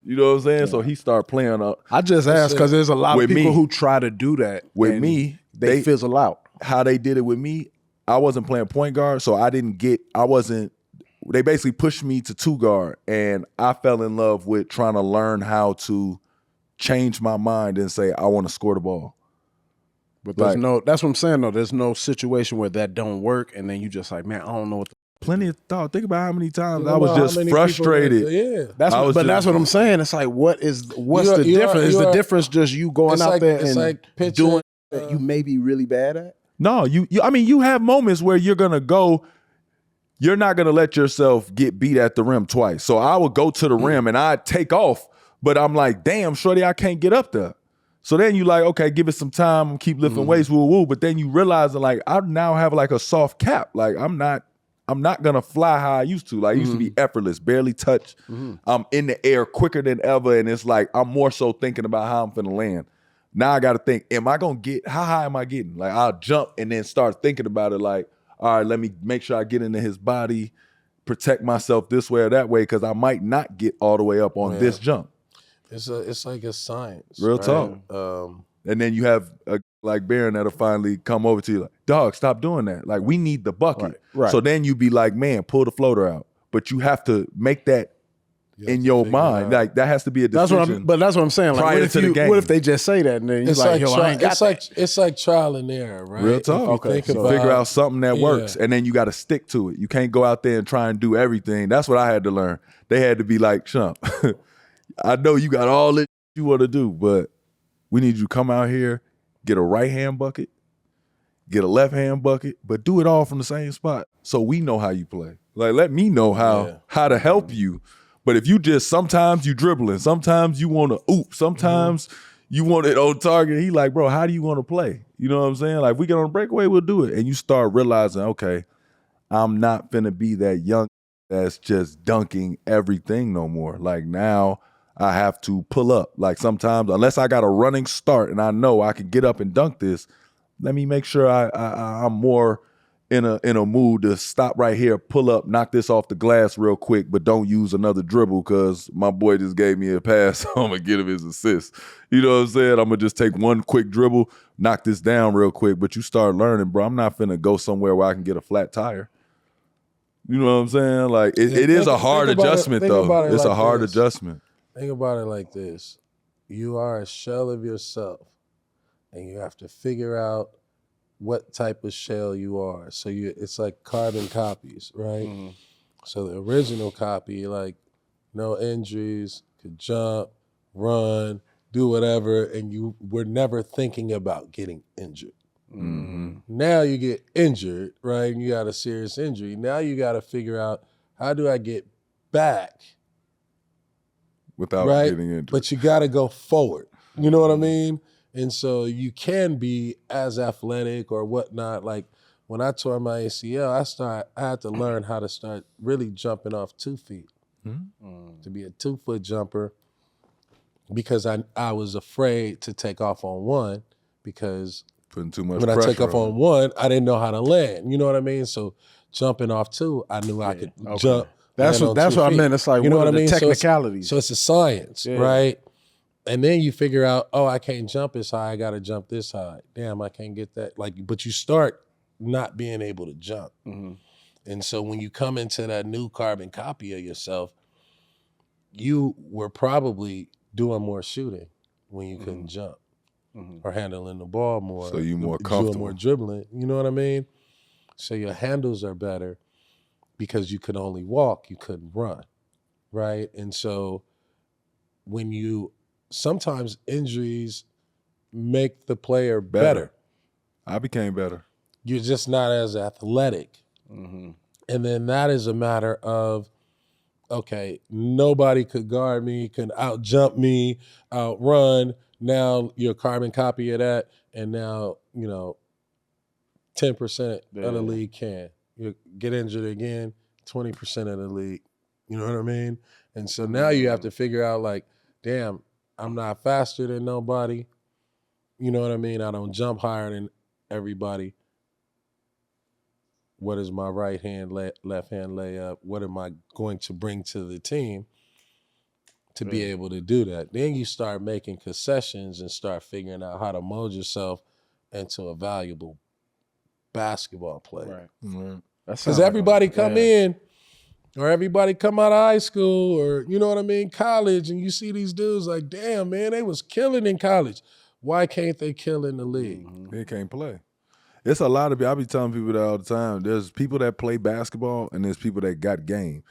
You know what I'm saying? So he started playing up. I just asked because there's a lot of With people me. who try to do that. With and me, they fizzle out. How they did it with me, I wasn't playing point guard, so they basically pushed me to 2 guard, and I fell in love with trying to learn how to change my mind and say, I want to score the ball. But that's what I'm saying though. There's no situation where that don't work, and then you just like, man, I don't know what. Plenty of thought. Think about how many times I was just frustrated. That's what I'm saying. It's like, what's the difference? Is the difference just you going out there and doing that you may be really bad at? No, you have moments where you're gonna go. You're not gonna let yourself get beat at the rim twice. So I would go to the rim and I'd take off, but I'm like, damn, shorty, I can't get up there. So then you like, okay, give it some time and keep lifting weights, woo. But then you realize that like I now have like a soft cap. Like I'm not gonna fly how I used to. Like I used to be effortless, barely touch. I'm in the air quicker than ever, and it's like I'm more so thinking about how I'm finna land. Now I gotta think, how high am I getting? Like I'll jump and then start thinking about it like, all right, let me make sure I get into his body, protect myself this way or that way, because I might not get all the way up on this jump. It's like a science. Real right? talk. And then you have like Baron that'll finally come over to you like, dog, stop doing that. Like we need the bucket. Right. So then you be like, man, pull the floater out. But you have to make that in your mind. Like that has to be a decision. That's what I'm saying. Like, prior to the game. What if they just say that and then you're like, yo, I ain't got that. It's like trial and error, right? Real talk. Figure out something that works, and then you got to stick to it. You can't go out there and try and do everything. That's what I had to learn. They had to be like, Chump, I know you got all that you want to do, but we need you to come out here, get a right hand bucket, get a left hand bucket, but do it all from the same spot so we know how you play. Like, let me know how to help you. But if you just, sometimes you dribbling, sometimes you want to oop, sometimes you want it on target. He like, bro, how do you want to play? You know what I'm saying? Like, if we get on a breakaway, we'll do it. And you start realizing, okay, I'm not finna be that young that's just dunking everything no more. Like now I have to pull up. Like sometimes, unless I got a running start and I know I can get up and dunk this, let me make sure I'm more in a mood to stop right here, pull up, knock this off the glass real quick, but don't use another dribble because my boy just gave me a pass, so I'm going to get him his assist. You know what I'm saying? I'm going to just take one quick dribble, knock this down real quick, but you start learning, bro, I'm not finna go somewhere where I can get a flat tire. You know what I'm saying? Like, it is a hard adjustment, though. It's a hard adjustment. Think about it like this. You are a shell of yourself, and you have to figure out what type of shell you are. So it's like carbon copies, right? Mm-hmm. So the original copy, like no injuries, could jump, run, do whatever, and you were never thinking about getting injured. Mm-hmm. Now you get injured, right? And you got a serious injury. Now you got to figure out, how do I get back without getting injured? But you got to go forward. You know what I mean? And so you can be as athletic or whatnot. Like when I tore my ACL, I had to learn how to start really jumping off 2 feet, to be a 2-foot jumper, because I was afraid to take off on one, because putting too much when pressure I took off on one, I didn't know how to land. You know what I mean? So jumping off 2, I knew I could jump. That's what I meant. It's like, you know what I mean? Technicalities. So it's a science, right? And then you figure out, oh, I can't jump as high. I got to jump this high. Damn, I can't get that. Like, but you start not being able to jump. Mm-hmm. And so when you come into that new carbon copy of yourself, you were probably doing more shooting when you couldn't jump, or handling the ball more. So you more comfortable. Doing more dribbling. You know what I mean? So your handles are better because you could only walk, you couldn't run, right? And so sometimes injuries make the player better. I became better. You're just not as athletic. Mm-hmm. And then that is a matter of, okay, nobody could guard me, can out-jump me, outrun. Now you're a carbon copy of that, and now, 10% of the league can. You get injured again, 20% of the league. You know what I mean? And so now you have to figure out, like, damn, I'm not faster than nobody. You know what I mean? I don't jump higher than everybody. What is my right hand, left hand layup? What am I going to bring to the team to be able to do that. Then you start making concessions and start figuring out how to mold yourself into a valuable basketball player. Right. Because everybody come in, or everybody come out of high school, or you know what I mean, college, and you see these dudes like, damn, man, they was killing in college. Why can't they kill in the league? They can't play. It's a lot of people. I be telling people that all the time. There's people that play basketball, and there's people that got game.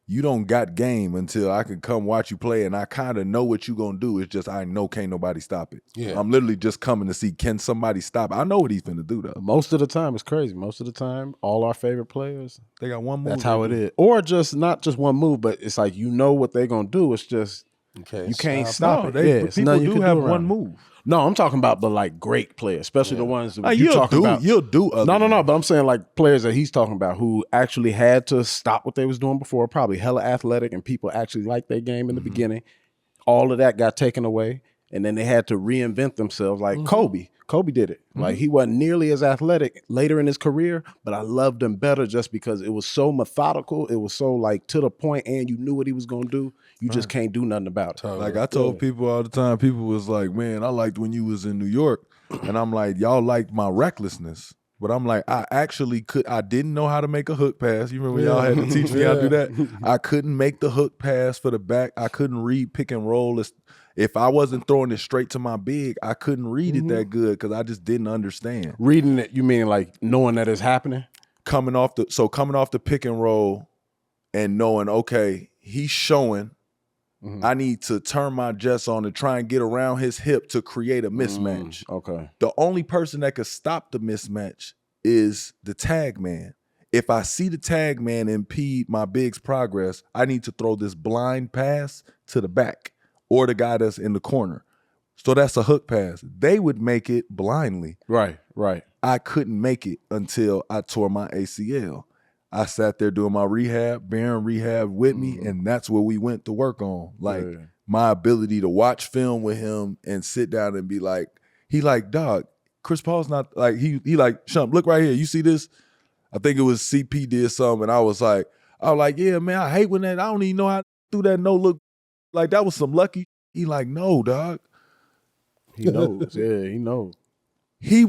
You don't got game until I can come watch you play, and I kind of know what you gonna do. It's just I know can't nobody stop it. Yeah. I'm literally just coming to see, can somebody stop it? I know what he's finna do though. Most of the time, it's crazy. Most of the time, all our favorite players, They got one move. that's how it is. Or just not just one move, but it's like you know what they're gonna do. It's just you can't stop it. It's people nothing you do can have do one around it. move. No, I'm talking about but like great players, especially the ones that you You'll talking do. about. You'll do. Other No. But I'm saying like players that he's talking about who actually had to stop what they was doing before, probably hella athletic, and people actually liked their game in the beginning. All of that got taken away, and then they had to reinvent themselves. Like Kobe. Kobe did it. Like he wasn't nearly as athletic later in his career, but I loved him better just because it was so methodical. It was so like to the point, and you knew what he was gonna do. You just can't do nothing about it. Like I told people all the time, people was like, man, I liked when you was in New York. And I'm like, y'all liked my recklessness. But I'm like, I didn't know how to make a hook pass. You remember when y'all had to teach me how to do that? I couldn't make the hook pass for the back. I couldn't read pick and roll. If I wasn't throwing it straight to my big, I couldn't read it that good because I just didn't understand. Reading it, you mean like knowing that it's happening? Coming off the pick and roll and knowing, okay, he's showing. I need to turn my jets on and try and get around his hip to create a mismatch. Okay. The only person that could stop the mismatch is the tag man. If I see the tag man impede my big's progress, I need to throw this blind pass to the back or the guy that's in the corner. So that's a hook pass. They would make it blindly. Right. I couldn't make it until I tore my ACL. I sat there doing my rehab, Baron rehab with me, and that's what we went to work on. Like my ability to watch film with him and sit down and be like, he like, dog, Chris Paul's not like, he like, Shump, look right here. You see this? I think it was CP did something, and I was like, yeah, man, I hate when that, I don't even know how to do that no look. Like that was some lucky. He like, no, dog. He knows. Yeah, he knows. He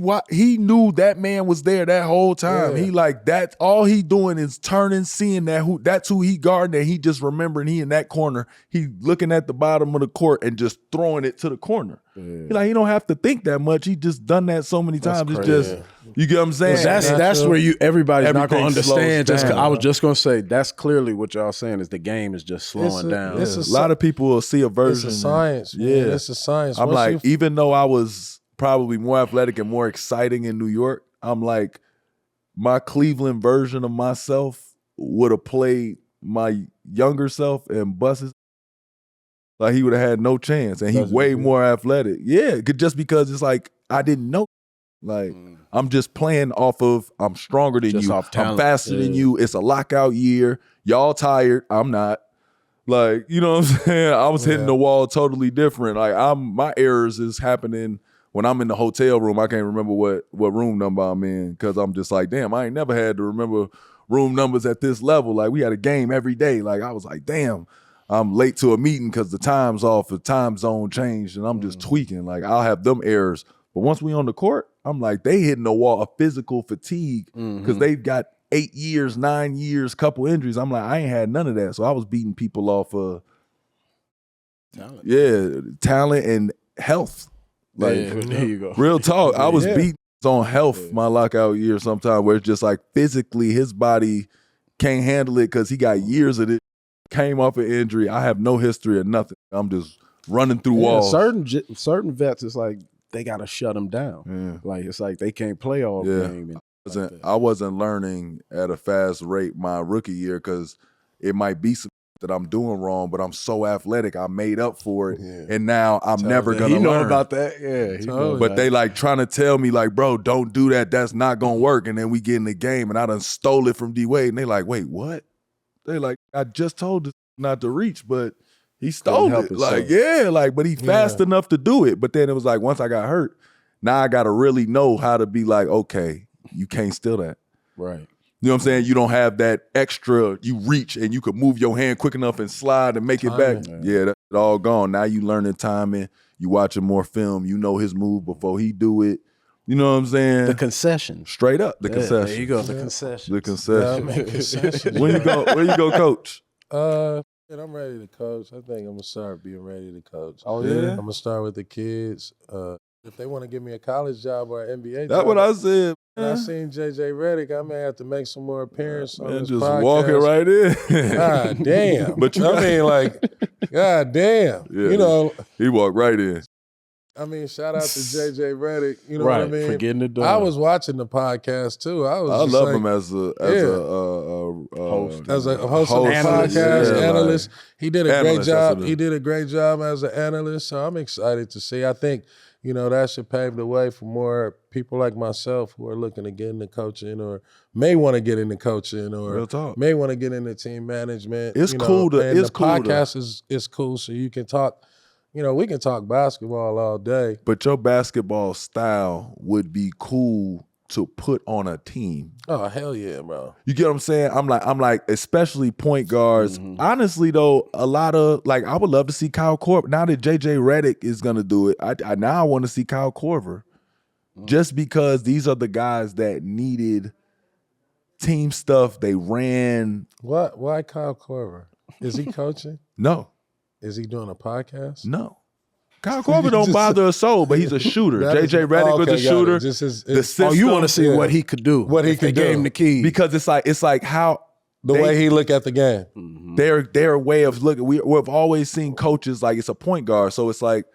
knew that man was there that whole time. Yeah. He like that. All he doing is turning, seeing that's who he guarding, and he just remembering he in that corner. He looking at the bottom of the court and just throwing it to the corner. He don't have to think that much. He just done that so many times. It's just you get what I'm saying. That's where everybody's not gonna Everything understand. slows down. I was just gonna say that's clearly what y'all saying is the game is just slowing down. It's A lot of people will see a version. It's a science. Man. Yeah, It's a science. I'm Once like, even though I was probably more athletic and more exciting in New York, I'm like, my Cleveland version of myself would have played my younger self and buses. Like he would have had no chance, and he's way more athletic. Yeah, just because it's like I didn't know. Like I'm just playing off of I'm stronger than Just you, off I'm talent. faster than you. It's a lockout year. Y'all tired. I'm not. Like, you know what I'm saying? I was hitting the wall totally different. Like my errors is happening when I'm in the hotel room. I can't remember what room number I'm in because I'm just like, damn, I ain't never had to remember room numbers at this level. Like we had a game every day. Like I was like, damn, I'm late to a meeting because the time's off, the time zone changed, and I'm just tweaking. Like I'll have them errors. But once we on the court, I'm like, they hitting the wall of physical fatigue because they've got 8 years, 9 years, couple injuries. I'm like, I ain't had none of that. So I was beating people off of talent. Yeah, talent and health. Like there you go. Real talk. I was beating on health my lockout year sometime where it's just like physically his body can't handle it because he got years of it. Came off an injury. I have no history of nothing. I'm just running through walls. Certain vets, it's like they gotta shut them down. Like it's like they can't play all game. I wasn't learning at a fast rate my rookie year because it might be some that I'm doing wrong, but I'm so athletic, I made up for it, and now I'm never gonna He know learn. about that, yeah. But they like trying to tell me like, bro, don't do that. That's not gonna work. And then we get in the game, and I done stole it from D Wade, and they like, wait, what? They like, I just told this not to reach, but he stole it. Like, but he fast enough to do it. But then it was like once I got hurt, now I gotta really know how to be like, okay, you can't steal that. Right. You know what I'm saying? You don't have that extra, you reach and you could move your hand quick enough and slide and make it back. Yeah, that's all gone. Now you learning timing, you watching more film, you know his move before he do it. You know what I'm saying? The concession. Straight up, the concession. There you go, the concession. The concession. Yeah, concessions. Where you go, coach? And I'm ready to coach. I think I'm gonna start being ready to coach. Oh yeah. I'm gonna start with the kids. If they want to give me a college job or an NBA job, That's what I said. and I seen JJ Redick, I may have to make some more appearances on this just podcast. walking right in. God damn. But you I mean, like, God damn. Yeah, you know, he walked right in. I mean, shout out to JJ Redick. You know what I mean? For getting it done. I was watching the podcast too. I love him as a host. As a host of the Analyst. podcast, Yeah, analyst. He did a great Analyst, that's job. what it is. He did a great job as an analyst. So I'm excited to see. I think, you know, that should pave the way for more people like myself who are looking to get into coaching or may want to get into coaching or Real talk. may want to get into team management. It's you know, cool to- and it's the cool to- podcast is cool so you can talk. You know, we can talk basketball all day. But your basketball style would be cool to put on a team. Oh, hell yeah, bro. You get what I'm saying? I'm like, especially point guards. Honestly, though, a lot of like, I would love to see Kyle Korver. Now that JJ Redick is gonna do it, I now want to see Kyle Korver, just because these are the guys that needed team stuff. They ran. What? Why Kyle Korver? Is he coaching? No, Is he doing a podcast? no. Kyle Korver don't bother a soul, but he's a shooter. That is- JJ Redick was okay, a got it. shooter. Just his- The it's- Oh, you want to system- see yeah. what he could do. What he if they could gave do. him the key. because it's like how the way he look at the game. their way of looking. We've always seen coaches like it's a point guard, so it's like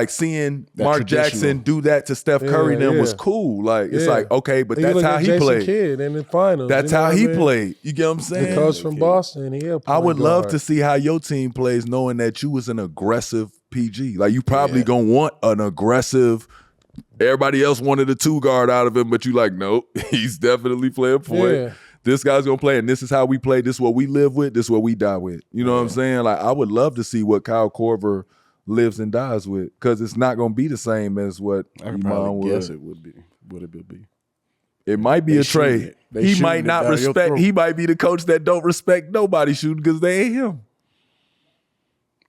seeing That Mark traditional. Jackson do that to Steph Curry Yeah, then was yeah. cool. Like it's Yeah. like okay, but You that's look how at he Jason played. Kidd in the finals. That's you know how what he I mean? played. You get what I'm saying? The coach from Boston, he I would love to see how your team plays, knowing that you was an aggressive PG. Like you probably gonna want an aggressive. Everybody else wanted a 2-guard out of him, but you like, nope, he's definitely playing point. Yeah. This guy's gonna play, and this is how we play. This is what we live with. This is what we die with. You know what I'm saying? Like I would love to see what Kyle Korver lives and dies with, because it's not gonna be the same as what I could Iman probably would. guess it would be. What it would be. It might be They a trade. shooting it. They He shooting might it not down your respect. throat. He might be the coach that don't respect nobody shooting because they ain't him.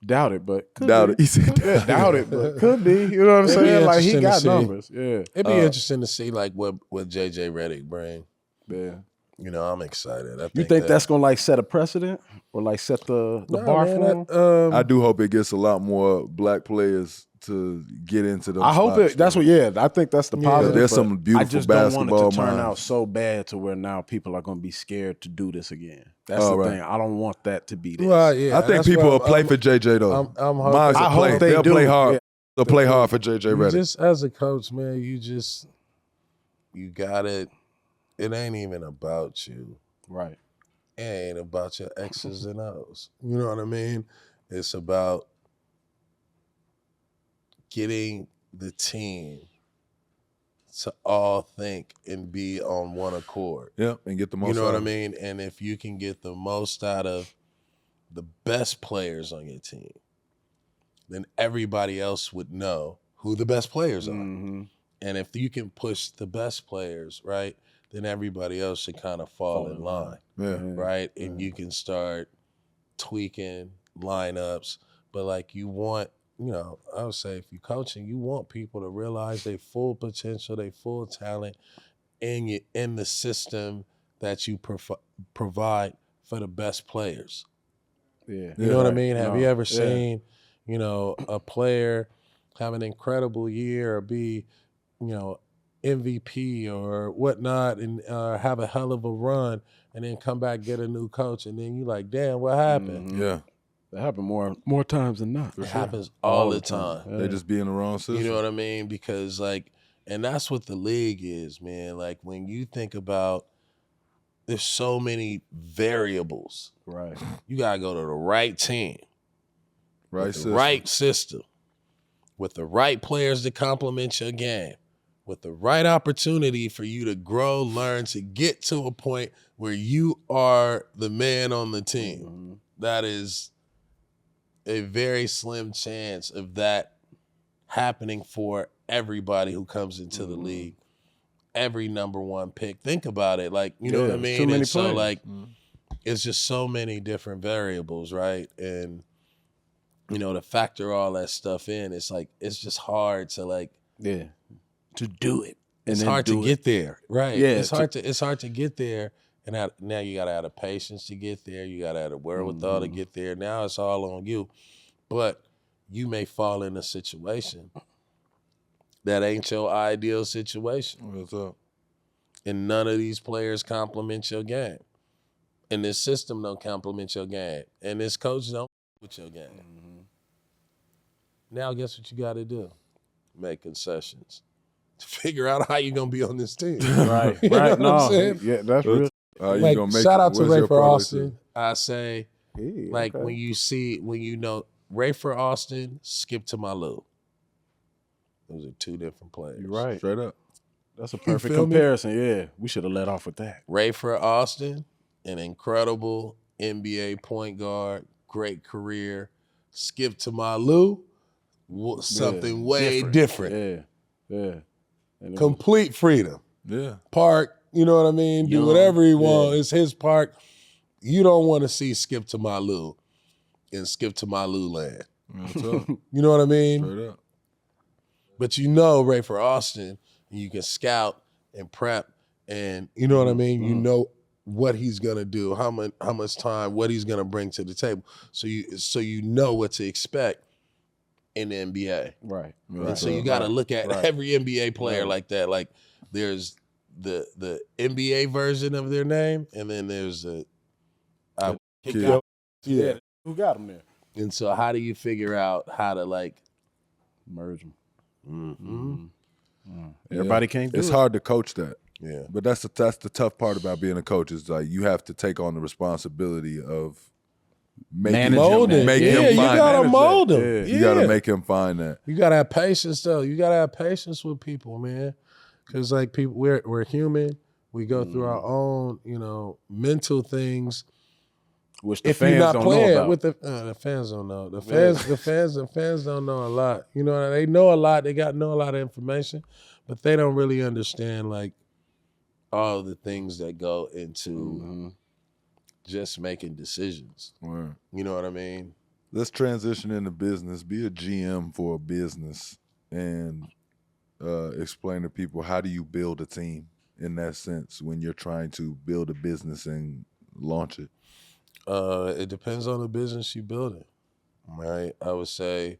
Doubt it, but could Doubt be. it. He said, Yeah, doubt it, but could be. You know what I'm It'd be saying? Like he interesting to got see. numbers. Yeah. It'd be interesting to see like what JJ Redick bring. Yeah. You know, I'm excited. You think that's gonna like set a precedent or like set the bar for him? I do hope it gets a lot more black players to get into the. I hope it. That's what. Yeah, I think that's the positive. There's but some beautiful I just don't want it basketball to turn minds. out so bad to where now people are going to be scared to do this again. That's Oh, the right. thing. I don't want that to be this. Well, yeah, I think that's people why will play I'm- for JJ though. I'm hoping- Mine's will I play. hope they They'll do. play hard. Yeah. They'll play hard for JJ You Redick. just as a coach, man, you got it. It ain't even about you. Right. It ain't about your X's and O's. You know what I mean? It's about getting the team to all think and be on one accord. Yeah, and get the most. You know out what I of it. mean? And if you can get the most out of the best players on your team, then everybody else would know who the best players are. Mm-hmm. And if you can push the best players, right, then everybody else should kind of fall in line, Yeah. right? And you can start tweaking lineups. But like you want, you know, I would say if you're coaching, you want people to realize their full potential, their full talent in the system that you provide for the best players. Yeah. You know what I mean? Have you ever Yeah. seen, you know, a player have an incredible year or be, you know, MVP or whatnot and have a hell of a run and then come back, get a new coach, and then you like, damn, what happened? Yeah. That happen more times than not. It happens all the time. They just be in the wrong system. You know what I mean? Because like, and that's what the league is, man. Like when you think about, there's so many variables. Right. You gotta go to the right team, Right with the system. right system, with the right players to complement your game, with the right opportunity for you to grow, learn, to get to a point where you are the man on the team. Mm-hmm. That is a very slim chance of that happening for everybody who comes into the league. every number one pick. Think about it. Like, you know what I it's mean? too many And so players. like, it's just so many different variables, right? And, you know, to factor all that stuff in, it's like, it's just hard to like, to do it. And it's then hard to get there, right? Yeah, It's hard to get there. And now you gotta have the patience to get there. You gotta have the wherewithal to get there. Now it's all on you. But you may fall in a situation that ain't your ideal situation. What's up? And none of these players complement your game. And this system don't complement your game. And this coach don't with your game. Now guess what you gotta do? Make concessions. To figure out how you're gonna be on this team. Right, You know right. what I'm saying? Yeah, that's real. You Like, gonna make shout out to what's your Rafer product Alston. I say, Yeah, like, okay. when you know Rafer Alston, Skip to my Lou. Those are two different players. You're right. Straight up. That's a perfect feel me? comparison. Yeah, we should have let off with that. Rafer Alston, an incredible NBA point guard, great career. Skip to my Lou, something way different. Yeah. And Complete freedom. Yeah. Park, you know what I mean? Do Young, whatever he wants. yeah. It's his park. You don't want to see Skip to my Lou in Skip to my Lou land. What's up? You know what I mean? Straight up. But you know Rafer Alston, and you can scout and prep, and you know what I mean? You know what he's gonna do, how much time, what he's gonna bring to the table. So you know what to expect in the NBA. Right. And so you gotta look at every NBA player like that. Like there's the NBA version of their name, and then there's the Yeah. Who got him there? And so how do you figure out how to like Merge them. mm-hmm. Everybody can't do It's it. hard to coach that. Yeah. But that's the tough part about being a coach is like you have to take on the responsibility of making Mold it. make Yeah, him you find gotta that. mold him. Yeah. You gotta make him find that. You gotta have patience though. You gotta have patience with people, man. Cause like people, we're human. We go through our own, you know, mental things. Which the If you're fans not don't know playing about. with the fans don't know. The fans don't know a lot. You know, they know a lot. They know a lot of information, but they don't really understand like all the things that go into just making decisions. Word. You know what I mean? Let's transition into business. Be a GM for a business and explain to people how do you build a team in that sense when you're trying to build a business and launch it. It depends on the business you're building, right? I would say,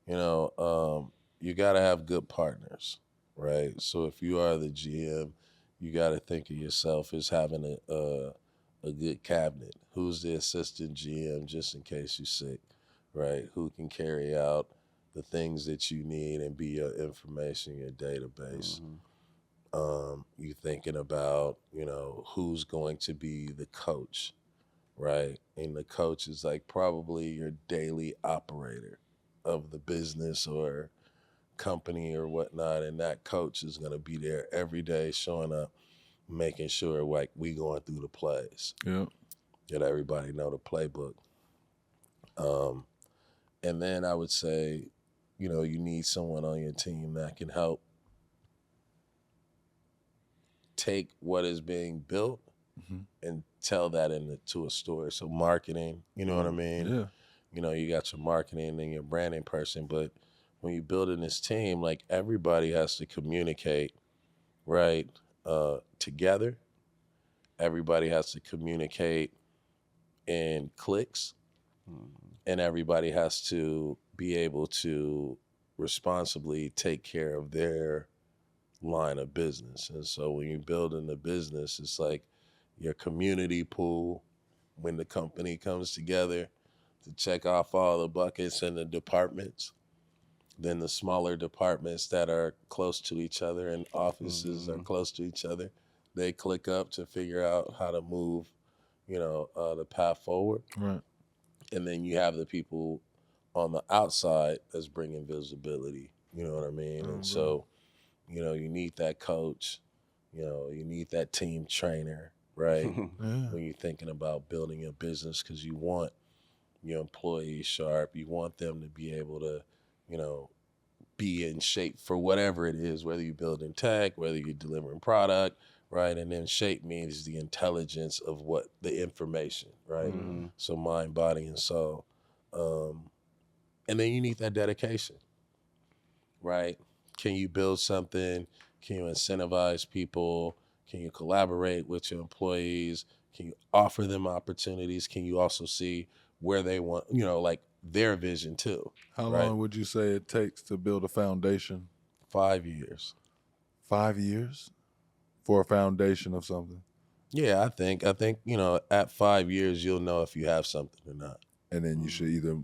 you know, you got to have good partners, right? So if you are the GM, you got to think of yourself as having a good cabinet. Who's the assistant GM just in case you're sick, right? Who can carry out the things that you need and be your information, your database. You thinking about, you know, who's going to be the coach, right? And the coach is like probably your daily operator of the business or company or whatnot. And that coach is going to be there every day showing up, making sure like we going through the plays. Yeah. That everybody know the playbook. And then I would say, you know, you need someone on your team that can help take what is being built and tell that into a story. So marketing, you know what I mean? Yeah. You know, you got your marketing and your branding person, but when you're building this team, like everybody has to communicate, right, together. Everybody has to communicate in clicks, and everybody has to be able to responsibly take care of their line of business. And so when you're building the business, it's like your community pool when the company comes together to check off all the buckets and the departments. Then the smaller departments that are close to each other and offices are close to each other, they click up to figure out how to move, you know, the path forward. Right. And then you have the people on the outside that's bringing visibility, you know what I mean? And so, you know, you need that coach, you know, you need that team trainer, right? When you're thinking about building a business, because you want your employees sharp, you want them to be able to, you know, be in shape for whatever it is, whether you're building tech, whether you're delivering product, right? And then shape means the intelligence of what the information, right? So mind, body, and soul. And then you need that dedication, right? Can you build something? Can you incentivize people? Can you collaborate with your employees? Can you offer them opportunities? Can you also see where they want, like their vision too? How right? long would you say it takes to build a foundation? 5 years. 5 years for a foundation of something? Yeah, I think, at 5 years, you'll know if you have something or not. And then you should either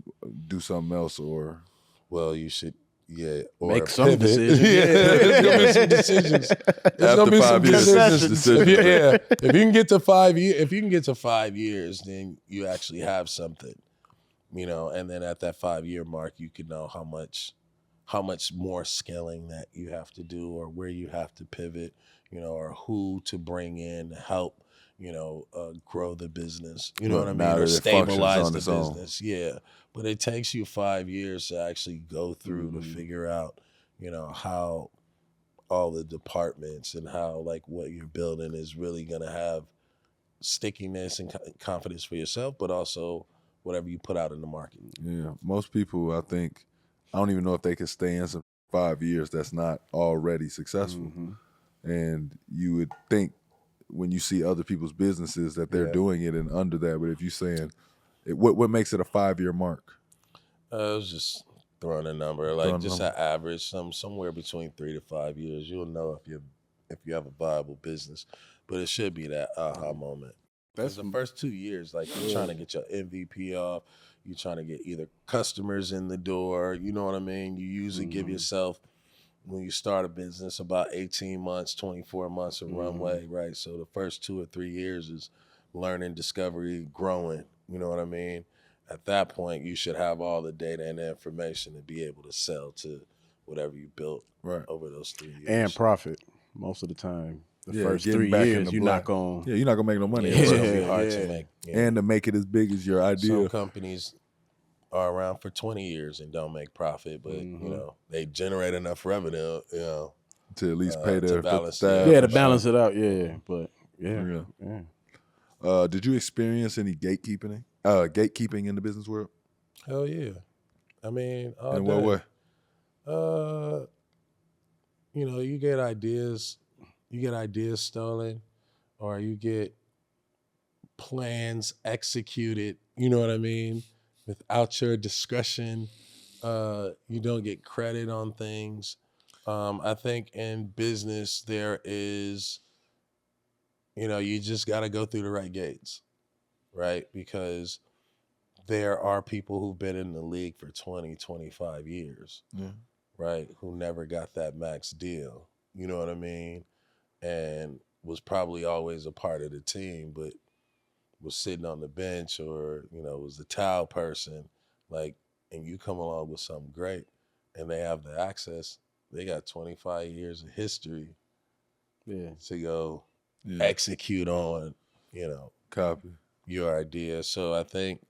do something else or... Well, you should, or make some pivot. decisions. There's gonna be some decisions. There's gonna be some decisions. If you can get to 5 years, then you actually have something, and then at that 5-year mark, you can know how much more scaling that you have to do, or where you have to pivot, or who to bring in to help, grow the business. You know what I mean? Or stabilize the business. Yeah. But it takes you 5 years to actually go through to figure out, how all the departments and how like what you're building is really gonna have stickiness and confidence for yourself, but also whatever you put out in the market. Yeah, most people, I think, I don't even know if they could stay in some 5 years that's not already successful. And you would think when you see other people's businesses that they're doing it and under that, but if you're saying, what makes it a 5-year mark? I was just throwing a number, like just an average, somewhere between 3 to 5 years. You'll know if you have a viable business, but it should be that aha moment. That's the first 2 years, like you're trying to get your MVP off. You're trying to get either customers in the door. You know what I mean? You usually give yourself, when you start a business, about 18 months, 24 months of runway, right? So the first 2 or 3 years is learning, discovery, growing. You know what I mean? At that point, you should have all the data and the information to be able to sell to whatever you built over those 3 years. And profit most of the time. The first 3 years, you're not going to make no money. It's going to be hard to make. And to make it as big as your idea. Some companies are around for 20 years and don't make profit, but they generate enough revenue, to at least pay their balance staff. to balance it out. But did you experience any gatekeeping in the business world? Hell yeah. I mean, in what way? You get ideas stolen, or you get plans executed, you know what I mean, without your discretion. You don't get credit on things. I think in business there is, you just got to go through the right gates, right? Because there are people who've been in the league for 20, 25 years, right? Who never got that max deal, you know what I mean? And was probably always a part of the team, but was sitting on the bench or, was the towel person, and you come along with something great and they have the access, they got 25 years of history to go execute on, copy your idea. So I think,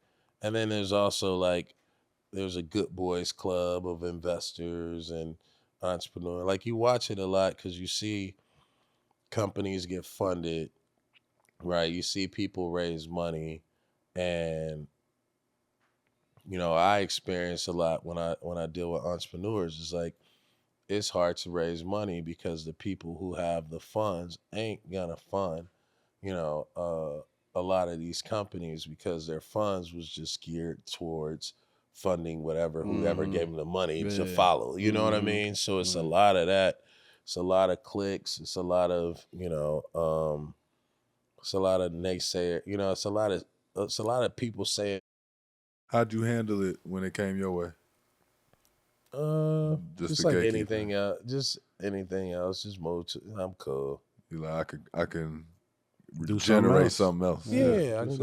and then there's also there's a good boys club of investors and entrepreneurs. You watch it a lot because you see companies get funded, right? You see people raise money, and I experience a lot when I deal with entrepreneurs. It's it's hard to raise money because the people who have the funds ain't gonna fund, a lot of these companies because their funds was just geared towards funding whoever gave them the money to follow. You know what I mean? So it's a lot of that. It's a lot of clicks. It's a lot of, it's a lot of naysayer. It's a lot of people saying. How'd you handle it when it came your way? Just like anything else. Just anything else. Just move to. I'm cool. You're like, I can generate something else. Yeah, I can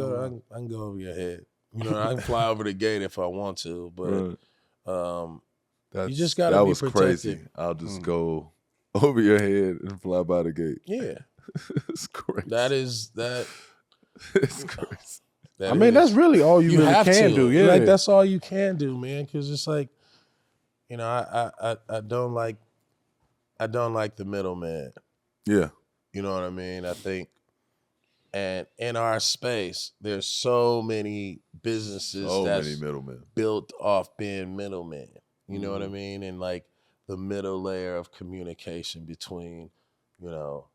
go over your head. I can fly over the gate if I want to, but you just gotta be protected. That was crazy. I'll just go over your head and fly by the gate. Yeah. It's crazy. That is that. It's crazy. That's really all you really can do. Yeah. That's all you can do, man. Because it's you know, I don't like the middleman. Yeah. You know what I mean? I think, and in our space, there's so many businesses that's middlemen built off being middlemen. You know what I mean? And like the middle layer of communication between, you know,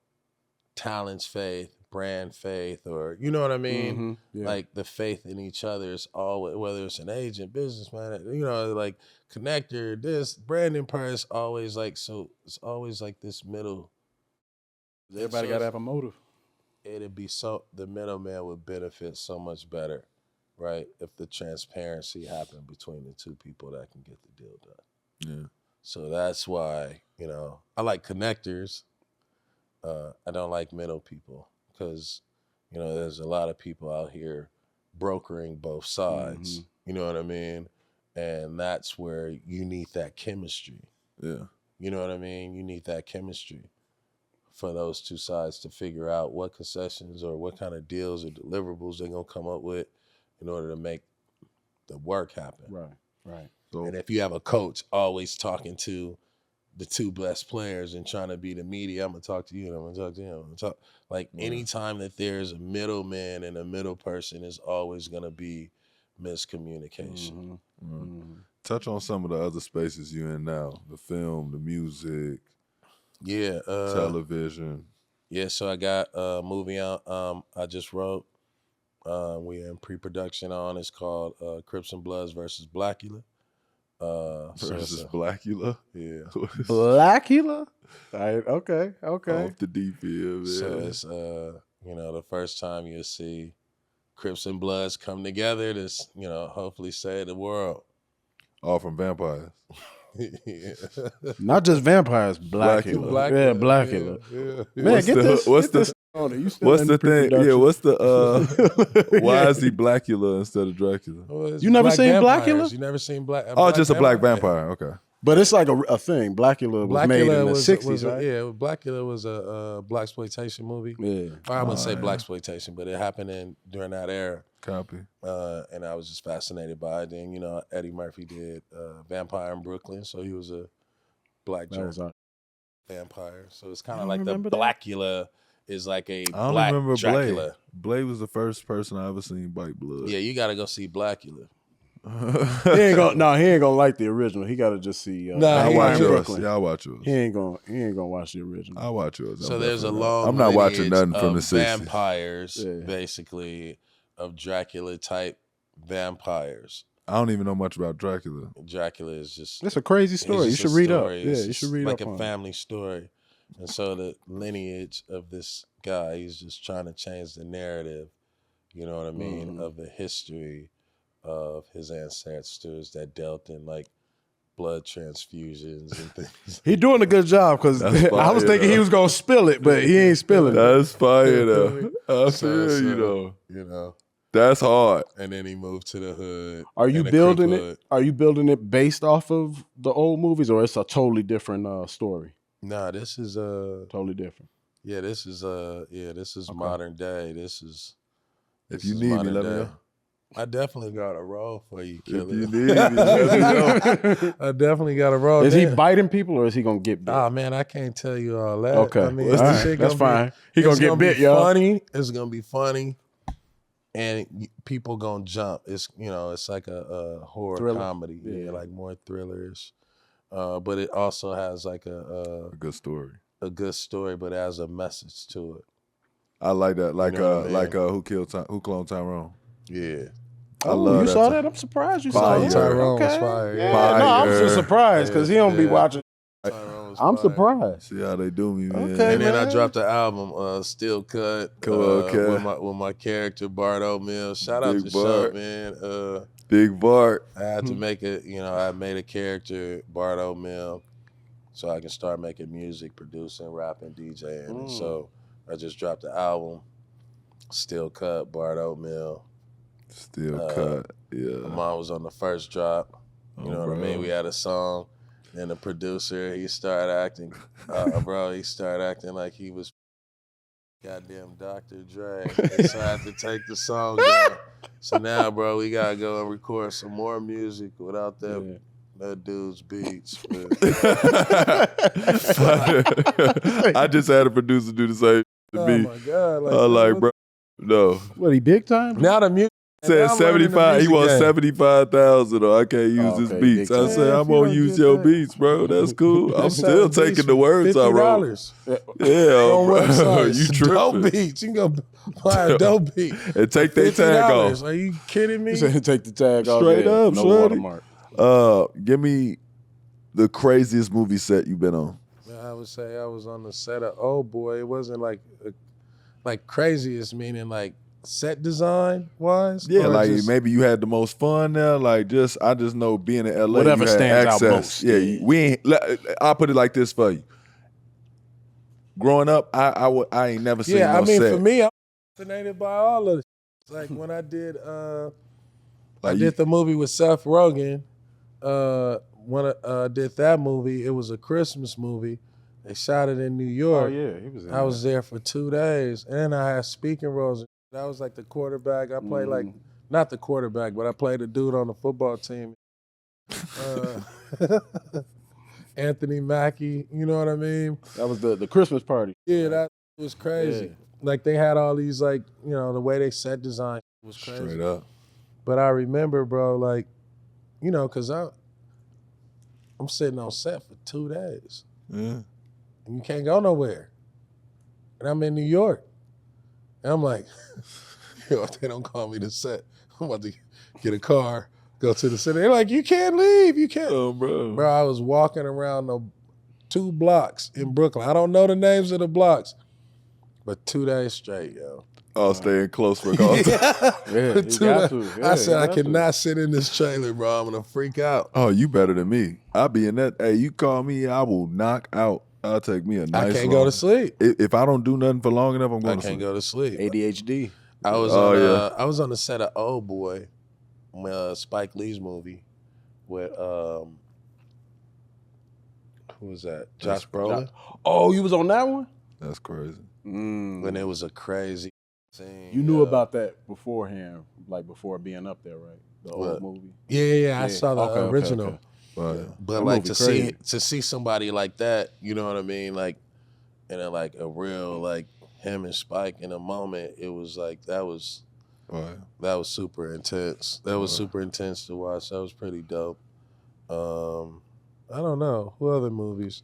talent's faith, brand faith, or you know what I mean? Like the faith in each other is always, whether it's an agent, businessman, you know, like connector, this branding part is always like, so it's always like this middle. Everybody got to have a motive. It'd be so, the middleman would benefit so much better, right? If the transparency happened between the two people that can get the deal done. Yeah. So that's why, you know, I like connectors. I don't like middle people because, you know, there's a lot of people out here brokering both sides. You know what I mean? And that's where you need that chemistry. Yeah. You know what I mean? You need that chemistry for those two sides to figure out what concessions or what kind of deals or deliverables they're going to come up with in order to make the work happen. Right. So, And if you have a coach always talking to the two best players and trying to be the media, I'm going to talk to you and I'm going to talk to him. I'm gonna talk. Like anytime that there's a middleman and a middle person is always going to be miscommunication. touch on some of the other spaces you're in now, the film, the music, Yeah. television. Yeah, so I got a movie out I just wrote. We're in pre-production on. It's called Crips and Bloods versus Blackula. Versus Blackula. Yeah. Blackula? Okay. Off the deep field, yeah. So it's you know, the first time you'll see Crips and Bloods come together to, you know, hopefully save the world. All from vampires. Yeah. Not just vampires, Blackula. Yeah, Blackula. Yeah. Man, get this on it. You still What's in the thing? pre-production. Yeah, what's the why is he Blackula instead of Dracula? Well, it's You never black seen vampires. Blackula? You never seen Black? Oh, just a black vampire. Okay. But it's like a thing. Blackula was made in the 60s, was right? Yeah, Blackula was a blaxploitation movie. Yeah. Or I wouldn't say blaxploitation, but it happened during that era. Copy. And I was just Mm-hmm. fascinated by it. Then, you know, Eddie Murphy did Vampire in Brooklyn, so he was a black vampire. So it's kind of like the Blackula is like a I black don't remember Dracula. Blade. Blade was the first person I ever seen bite blood. Yeah, you got to go see Blackula. He ain't gonna like the original. He gotta just see. I'll watch yours. Brooklyn. Yeah, I'll watch yours. He ain't gonna watch the original. I'll watch yours. So there's a long. I'm not watching lineage nothing from the of 60s. vampires, basically, of Dracula type vampires. I don't even know much about Dracula. Dracula is just. It's a crazy story. You should read up. Yeah, you should read up. Like up a family story, and so the lineage of this guy, he's just trying to change the narrative. You know what I mean? Of the history of his ancestors that dealt in like blood transfusions and things. He doing a good job because I was thinking he was gonna spill it, but he ain't spilling it. That's fire though. I feel you though. You know. That's hard. And then he moved to the hood. Are you building it? Are you building it based off of the old movies, or it's a totally different story? Nah, this is totally different. Yeah, this is modern day. This is. If you need me, let me know. I definitely got a role for you, Killer. If you need me, let me know. I definitely got a role. Is he biting people or is he gonna get bit? Oh man, I can't tell you all that. Okay, I mean, that's fine. He gonna get bit, y'all. Funny. It's gonna be funny, and people gonna jump. It's it's like a horror comedy, like more thrillerish. But it also has like a good story. A good story, but it has a message to it. I like that. Like who cloned Tyrone? Yeah. I love you that. saw that? I'm surprised you saw that. Tyrone was fire. Yeah. No, I'm just surprised because he don't be watching. I'm surprised. See how they do me, man. Okay, and then I dropped the album, Still Cut, with my character Bart Oatmeal. Shout out to Shub, man. Big Bart. I had to make it. I made a character Bart Oatmeal, so I can start making music, producing, rapping, DJing. And so I just dropped the album, Still Cut, Bart Oatmeal. Still Cut, yeah. My mom was on the first drop. You know what I mean? We had a song, and the producer, he started acting, he started acting like he was goddamn Dr. Dre. So I had to take the song down. So now, bro, we gotta go and record some more music without them that dude's beats. I just had a producer do the same to me. Oh my God! I was like, bro, no. What, he big time? Now the music. Said now I'm learning the 75. He music wants game. 75,000. I can't use his okay, beats. big I time. said, Yeah, I'm if you gonna don't use get your that- beats, bro. That's cool. I'm They still sell taking beats the words I wrote. $50 Yeah, on bro. websites. You Dope tripping? beats. You can go buy a dope beat. And take their tag $50. off. Are you kidding me? He said take the tag off. Straight yeah, up, no shorty. watermark. Give me the craziest movie set you've been on. I would say I was on the set of Old Boy. It wasn't like craziest, meaning like set design wise. Yeah, or like just- maybe you had the most fun there. Like I just know being in LA, Whatever you had stands out access. most, Yeah, yeah. we ain't. I'll put it like this for you. Growing up, I ain't never seen Yeah, no I mean set. for me, I'm fascinated by all of it. Like when I did I Like did the movie with Seth Rogen. When I did that movie, it was a Christmas movie. They shot it in New Oh York. yeah, he was. In I was there for 2 days, and I had speaking roles. I was like the quarterback. I played like not the quarterback, but I played a dude on the football team. Anthony Mackie, you know what I mean? That was the Christmas party. Yeah, that was crazy. Yeah. Like they had all these like, you know, the way they set design was crazy. straight up. But I remember, bro, like, you know, cause I'm sitting on set for 2 days. Yeah. And you can't go nowhere. And I'm in New York. And I'm like, yo, if they don't call me to set, I'm about to get a car, go to the city. They're like, you can't leave, you can't. Oh, bro. Bro, I was walking around the 2 blocks in Brooklyn. I don't know the names of the blocks, but 2 days straight, yo. Oh, staying close for cause. Yeah, you Two got days. to. I said, you I got to. cannot sit in this trailer, bro. I'm gonna freak out. Oh, you better than me. I'll be in that. Hey, you call me, I will knock out. I'll take me a nice I can't long. go to sleep. If I don't do nothing for long enough, I'm I going to can't sleep. go to sleep. ADHD. I was Oh, on yeah. I was on the set of Old Boy, Spike Lee's movie with who was that? Josh Brolin. Oh, you was on that one? That's crazy. When it was a crazy scene. You knew about that beforehand, like before being up there, right? The What? old movie. Yeah. I saw the Okay, original. okay. But But That like movie to crazy. see somebody like that, you know what I mean? Like in a like a real like him and Spike in a moment, it was like that was super intense. That was super intense to watch. That was pretty dope. I don't know. What other movies?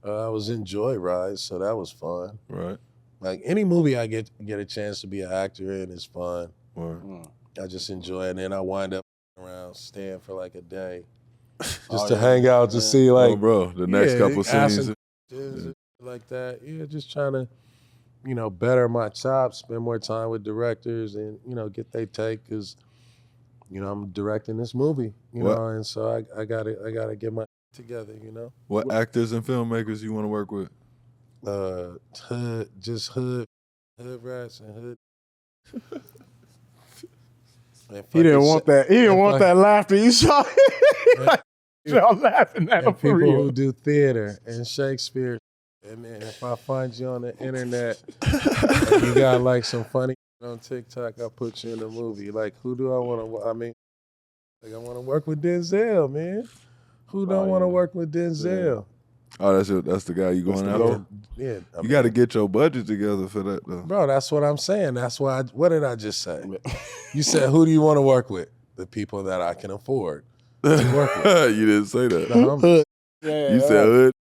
I was in Joyride, so that was fun. right. Like any movie I get a chance to be an actor in is fun. Word. I just enjoy it. And then I wind up around staying for like a day. Just Oh, to yeah. hang out to Yeah. see like Oh, bro, the next couple asking scenes. questions like that. Yeah, just trying to, you know, better my chops, spend more time with directors and, you know, get their take because, you know, I'm directing this movie, you What? know, and so I gotta get my together, you know. What actors and filmmakers you want to work with? Hood rats and hood. And He didn't fucking want that. He didn't and want that laughter. You saw y'all laughing at him and for people real. who do theater and Shakespeare. And then if I find you on the internet and you got like some funny on TikTok, I'll put you in a movie. Like, who do I want to? I mean, like I want to work with Denzel, man. Who don't want to work with Denzel? Oh, that's the guy you going after? Yeah, I You mean, got to get your budget together for that, though. bro. That's what I'm saying. That's why. What did I just say? You said, who do you want to work with? The people that I can afford to work with. You didn't say that. The homies. You said hood.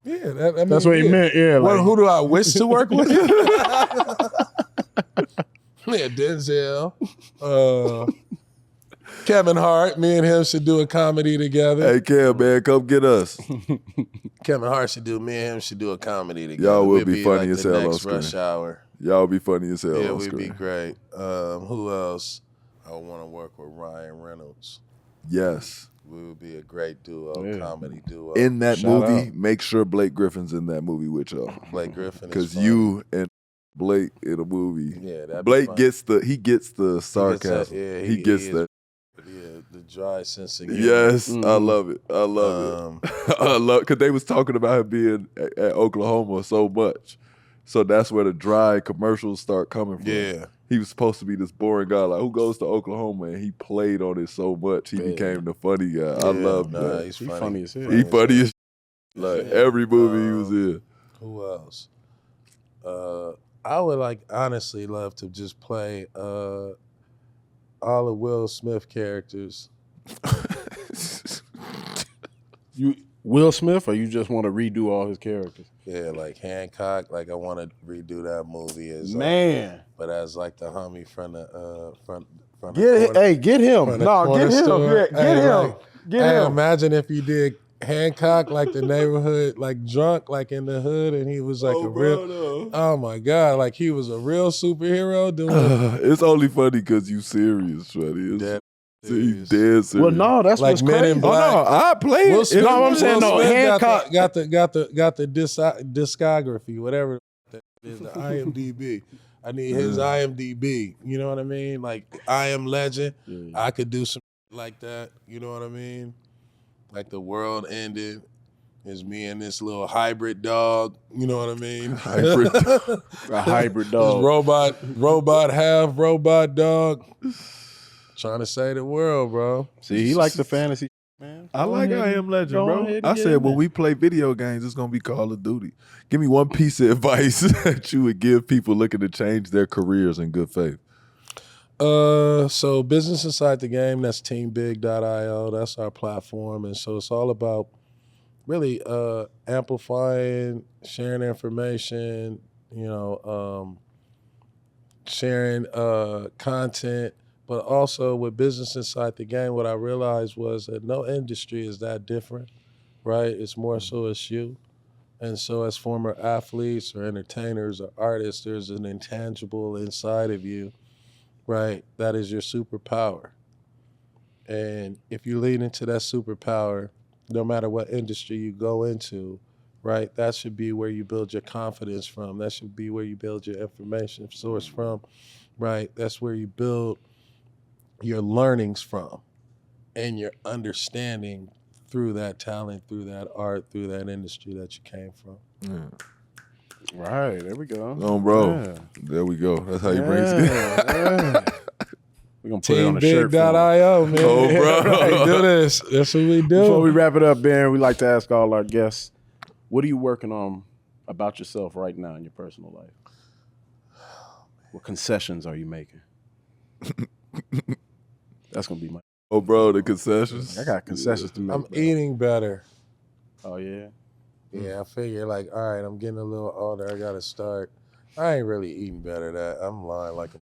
Yeah, I mean, That's what he yeah. meant. Yeah. Well, Like, who do I wish to work with? Yeah, Denzel. Kevin Hart. Me and him should do a comedy together. Hey, Cam, man, come get us. Kevin Hart should do. Me and him should do a comedy together. Y'all will We'd be funny like as the hell on next screen. Rush Hour. Y'all be funny as hell Yeah, on we'd screen. be great. Who else? I want to work with Ryan Reynolds. Yes. We would be a great duo, comedy duo. In that Shout movie, out. make sure Blake Griffin's in that movie with y'all. Blake Griffin. Because is you and Blake in a movie. Yeah, that'd be Blake fun. gets the sarcasm. yeah, he gets is- that. Yeah, the dry sense of humor. Yes, I love it. I love it. I love because they was talking about him being at Oklahoma so much, so that's where the dry commercials start coming from. Yeah. he was supposed to be this boring guy, like who goes to Oklahoma, and he played on it so much, he became the funny guy. I love that. He's He funny. funny as hell. He funny as like every movie he was in. Who else? I would honestly love to just play all of Will Smith characters. You Will Smith, or you just want to redo all his characters? Yeah, like Hancock. I want to redo that movie as but as the homie from the Get him. No, get him. store. Get him. Get Hey, him. imagine if you did Hancock the neighborhood drunk in the hood, and he was oh my God, he was a real superhero doing It's only funny because you serious, Shreddy. Dead He's dead serious. Well, no, that's what's Men crazy. in Black. Oh, no, I played Will it. Smith, I'm saying, Will no, Smith Hancock got the discography, whatever that is, the IMDb. I need his IMDb. You know what I mean? I Am Legend. Yeah. I could do some like that. You know what I mean? The world ended. It's me and this little hybrid dog. You know what I mean? Hybrid dog. A hybrid This dog. robot, half robot dog. Trying to save the world, bro. See, he like the fantasy, man. I like I Am Legend, go bro. ahead and I get said in when there. we play video games, it's gonna be Call of Duty. Give me one piece of advice that you would give people looking to change their careers in good faith. So Business Inside the Game, that's teambig.io. That's our platform. And so it's all about really amplifying, sharing information, sharing content. But also with Business Inside the Game, what I realized was that no industry is that different, right? It's more so it's you. And so as former athletes or entertainers or artists, there's an intangible inside of you, right? That is your superpower. And if you lean into that superpower, no matter what industry you go into, right, that should be where you build your confidence from. That should be where you build your information source from, right? That's where you build your learnings from and your understanding through that talent, through that art, through that industry that you came from. Yeah. Right, there we go. Oh, bro. Yeah. There we go. That's how you bring it. Yeah. We're going to put it on a shirt for him. Teambig.io, man. Oh, bro. Right, do this. That's what we do. Before we wrap it up, Ben, we like to ask all our guests, what are you working on about yourself right now in your personal life? What concessions are you making? That's going to be my... Oh, bro, the concessions. I got concessions to make. I'm bro. eating better. Oh, yeah? Yeah, I figure all right, I'm getting a little older. I got to start. I ain't really eating better. I'm lying like a...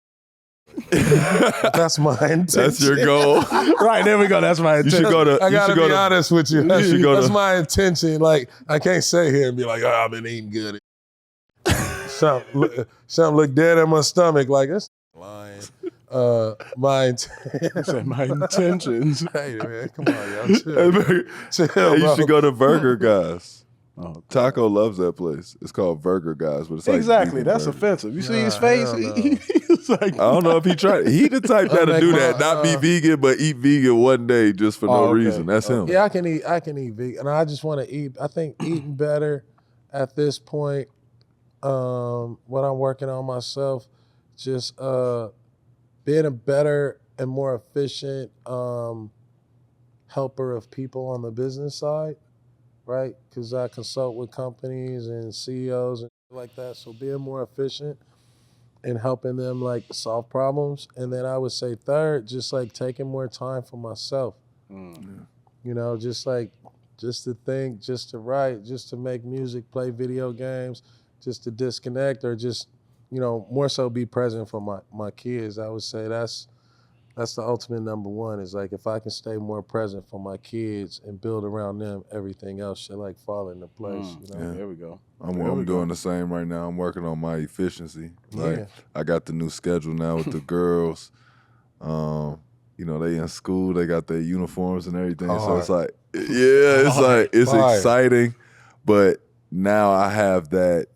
That's my intention. That's your goal. Right, there we go. That's my You intention. should go to. I gotta be honest with you. should go That's to- my intention. I can't sit here and be like, I've been eating good. Something look dead in my stomach. That's lying. My intentions. Hey man, come on, y'all. Chill, Hey, you bro. should go to Burger Guys. Oh, Taco loves that place. It's called Burger Guys, but it's exactly. vegan That's burgers. offensive. You see Nah, his face? hell no. He's like, I don't know if he tried. He the type that'll make do my, that. Not be vegan, but eat vegan one day just for no okay. reason. That's him. Yeah, I can eat vegan. And I just want to eat. I think eating better at this point, what I'm working on myself, just being a better and more efficient helper of people on the business side, right? Because I consult with companies and CEOs and like that. So being more efficient and helping them solve problems. And then I would say third, just taking more time for myself. Just to think, just to write, just to make music, play video games, just to disconnect, or just, more so be present for my kids. I would say that's the ultimate number one, is if I can stay more present for my kids and build around them, everything else should fall into place. Yeah. there we go. I'm doing the same right now. I'm working on my efficiency. Yeah. I got the new schedule now with the girls. They in school, they got their uniforms and everything. So it's it's Fire. exciting. But now I have that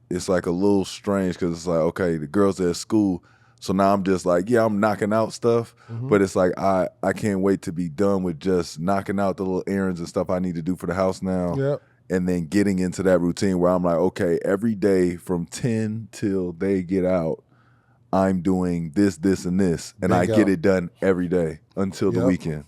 it's a little strange because it's okay, the girls are at school. So now I'm just I'm knocking out stuff, but it's I can't wait to be done with just knocking out the little errands and stuff I need to do for the house now. Yep. and then getting into that routine where I'm like, okay, every day from 10 till they get out, I'm doing this, and this, and I get it done every day until the weekend.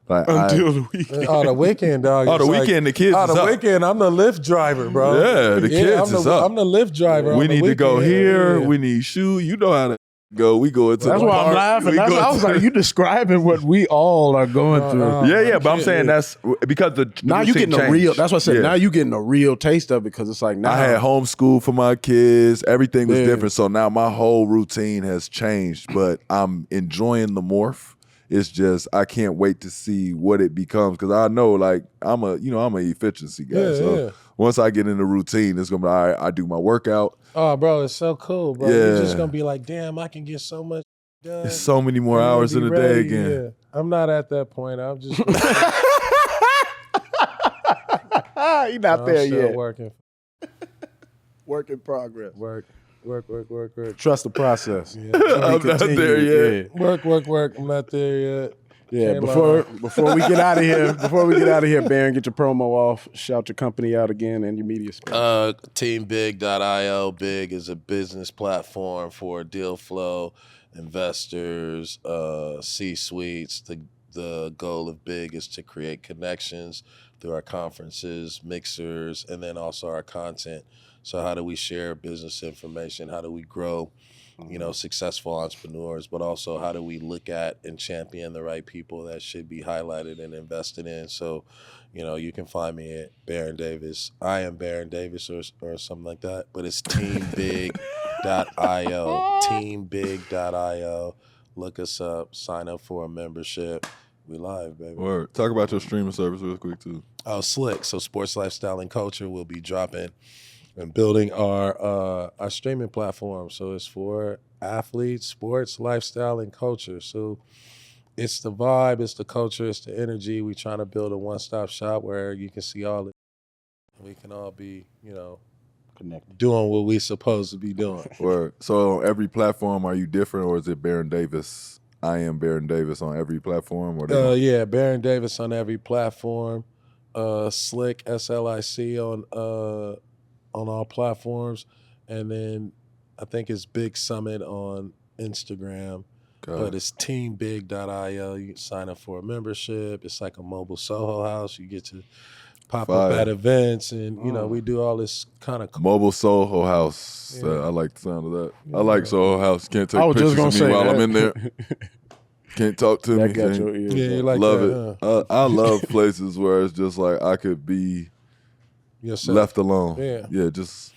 Like Until the weekend. Oh, the weekend, dog. Oh, the weekend, the kids. Oh, is the up. weekend, I'm the Lyft driver, bro. Yeah, the kids is up. I'm the Lyft driver. We need to go here. Yeah. We need shoes. You know how to go. We go into That's the why I'm park. laughing. We go I was to- like, you describing what we all are going through. Yeah, but I'm saying that's because the Now you routine getting a real. changed. That's what I said. Yeah. Now you getting a real taste of it because it's like now I had homeschool for my kids. Everything was Yeah. different. So now my whole routine has changed, but I'm enjoying the morph. It's just I can't wait to see what it becomes because I know like I'm an efficiency guy. Yeah, so yeah. once I get in the routine, it's gonna be all right. I do my workout. Oh, bro, it's so cool, bro. Yeah. You're just gonna be like, damn, I can get so much done. It's so many more I'm gonna hours be in the ready. day again. Yeah. I'm not at that point. I'm just You're not I'm there still yet. working. Work in progress. Work. Trust the process. Yeah. I'm not there yet. Work. I'm not there yet. Yeah, Can't before we get out of here, Baron, get your promo off. Shout your company out again and your media space. Teambig.io. Big is a business platform for deal flow, investors, C-suites. The goal of Big is to create connections through our conferences, mixers, and then also our content. So how do we share business information? How do we grow, successful entrepreneurs, but also how do we look at and champion the right people that should be highlighted and invested in? So, you can find me at Baron Davis. I am Baron Davis or something like that, but it's teambig.io. Teambig.io. Look us up, sign up for a membership. We live, baby. Word. Talk about your streaming service real quick too. Oh, Slick. So Sports, Lifestyle, and Culture will be dropping and building our streaming platform. So it's for athletes, sports, lifestyle, and culture. So it's the vibe, it's the culture, it's the energy. We're trying to build a one-stop shop where you can see all it. We can all be, Connected. doing what we're supposed to be doing. Word. So on every platform, are you different or is it Baron Davis? I am Baron Davis on every platform? Or Yeah, Baron Davis on every platform. Slick, SLIC on all platforms. And then I think it's Big Summit on Instagram. But it's teambig.io. You can sign up for a membership. It's like a mobile Soho house. You get to pop up at events, and we do all this kind of Mobile Soho House. Yeah. I like the sound of that. I like Soho House. Can't take I was just pictures gonna of me say while that. I'm in there. Can't talk to me. That got your ears. Yeah, you up. like love that, it. I love places where it's just like I could be yourself. left alone. Yeah. Just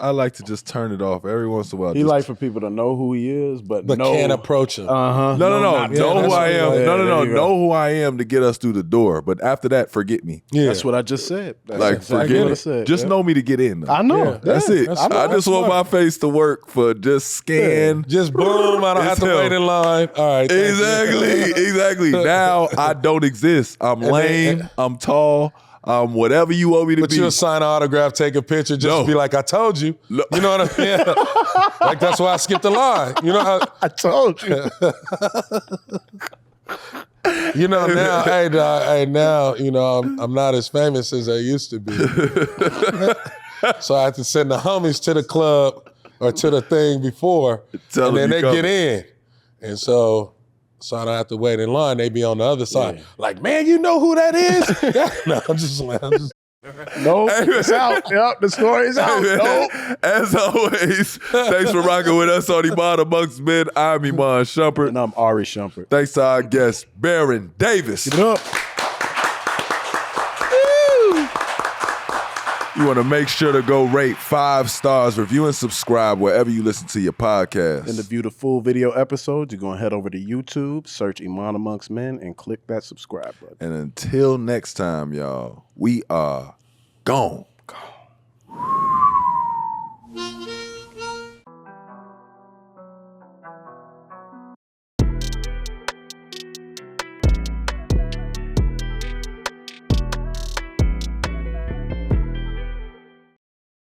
I like to just turn it off every once in a while. He Just- like for people to know who he is, but can't approach him. Uh-huh. No. not- Know that's who I what- am. yeah, No. there you go. Know who I am to get us through the door. But after that, forget me. Yeah. That's what I just said. That's Like exactly forget what I it. said. Just yeah. know me to get in. Though. I know. Yeah. That's it. that's I smart. just want my face to work for just scan. Just boom, I don't have to It's wait him. in line. All right. thank you. Exactly. Now I don't exist. I'm lame. I'm tall. Whatever you want me to But be. you'll sign an autograph, take a picture, just No. be like, I told you. No. You know what I mean? Like, that's why I skipped the line. You know how, I told you. now, hey, dog, now, I'm not as famous as I used to be. So I have to send the homies to the club or to the thing before, Tell and then them they you get in. And so I don't have to wait in line. They be on the other side. Yeah. Like, man, you know who that is? No, I'm just Nope. It's out. Yep, the story is out. Nope. As always, thanks for rocking with us on Iman Amongst Men. I'm Iman Shumpert. And I'm Ari Shumpert. Thanks to our guest, Baron Davis. Give it up. You want to make sure to go rate 5 stars, review and subscribe wherever you listen to your podcast. And to view the full video episode, you're going to head over to YouTube, search Iman Amongst Men, and click that subscribe button. And until next time, y'all, we are gone.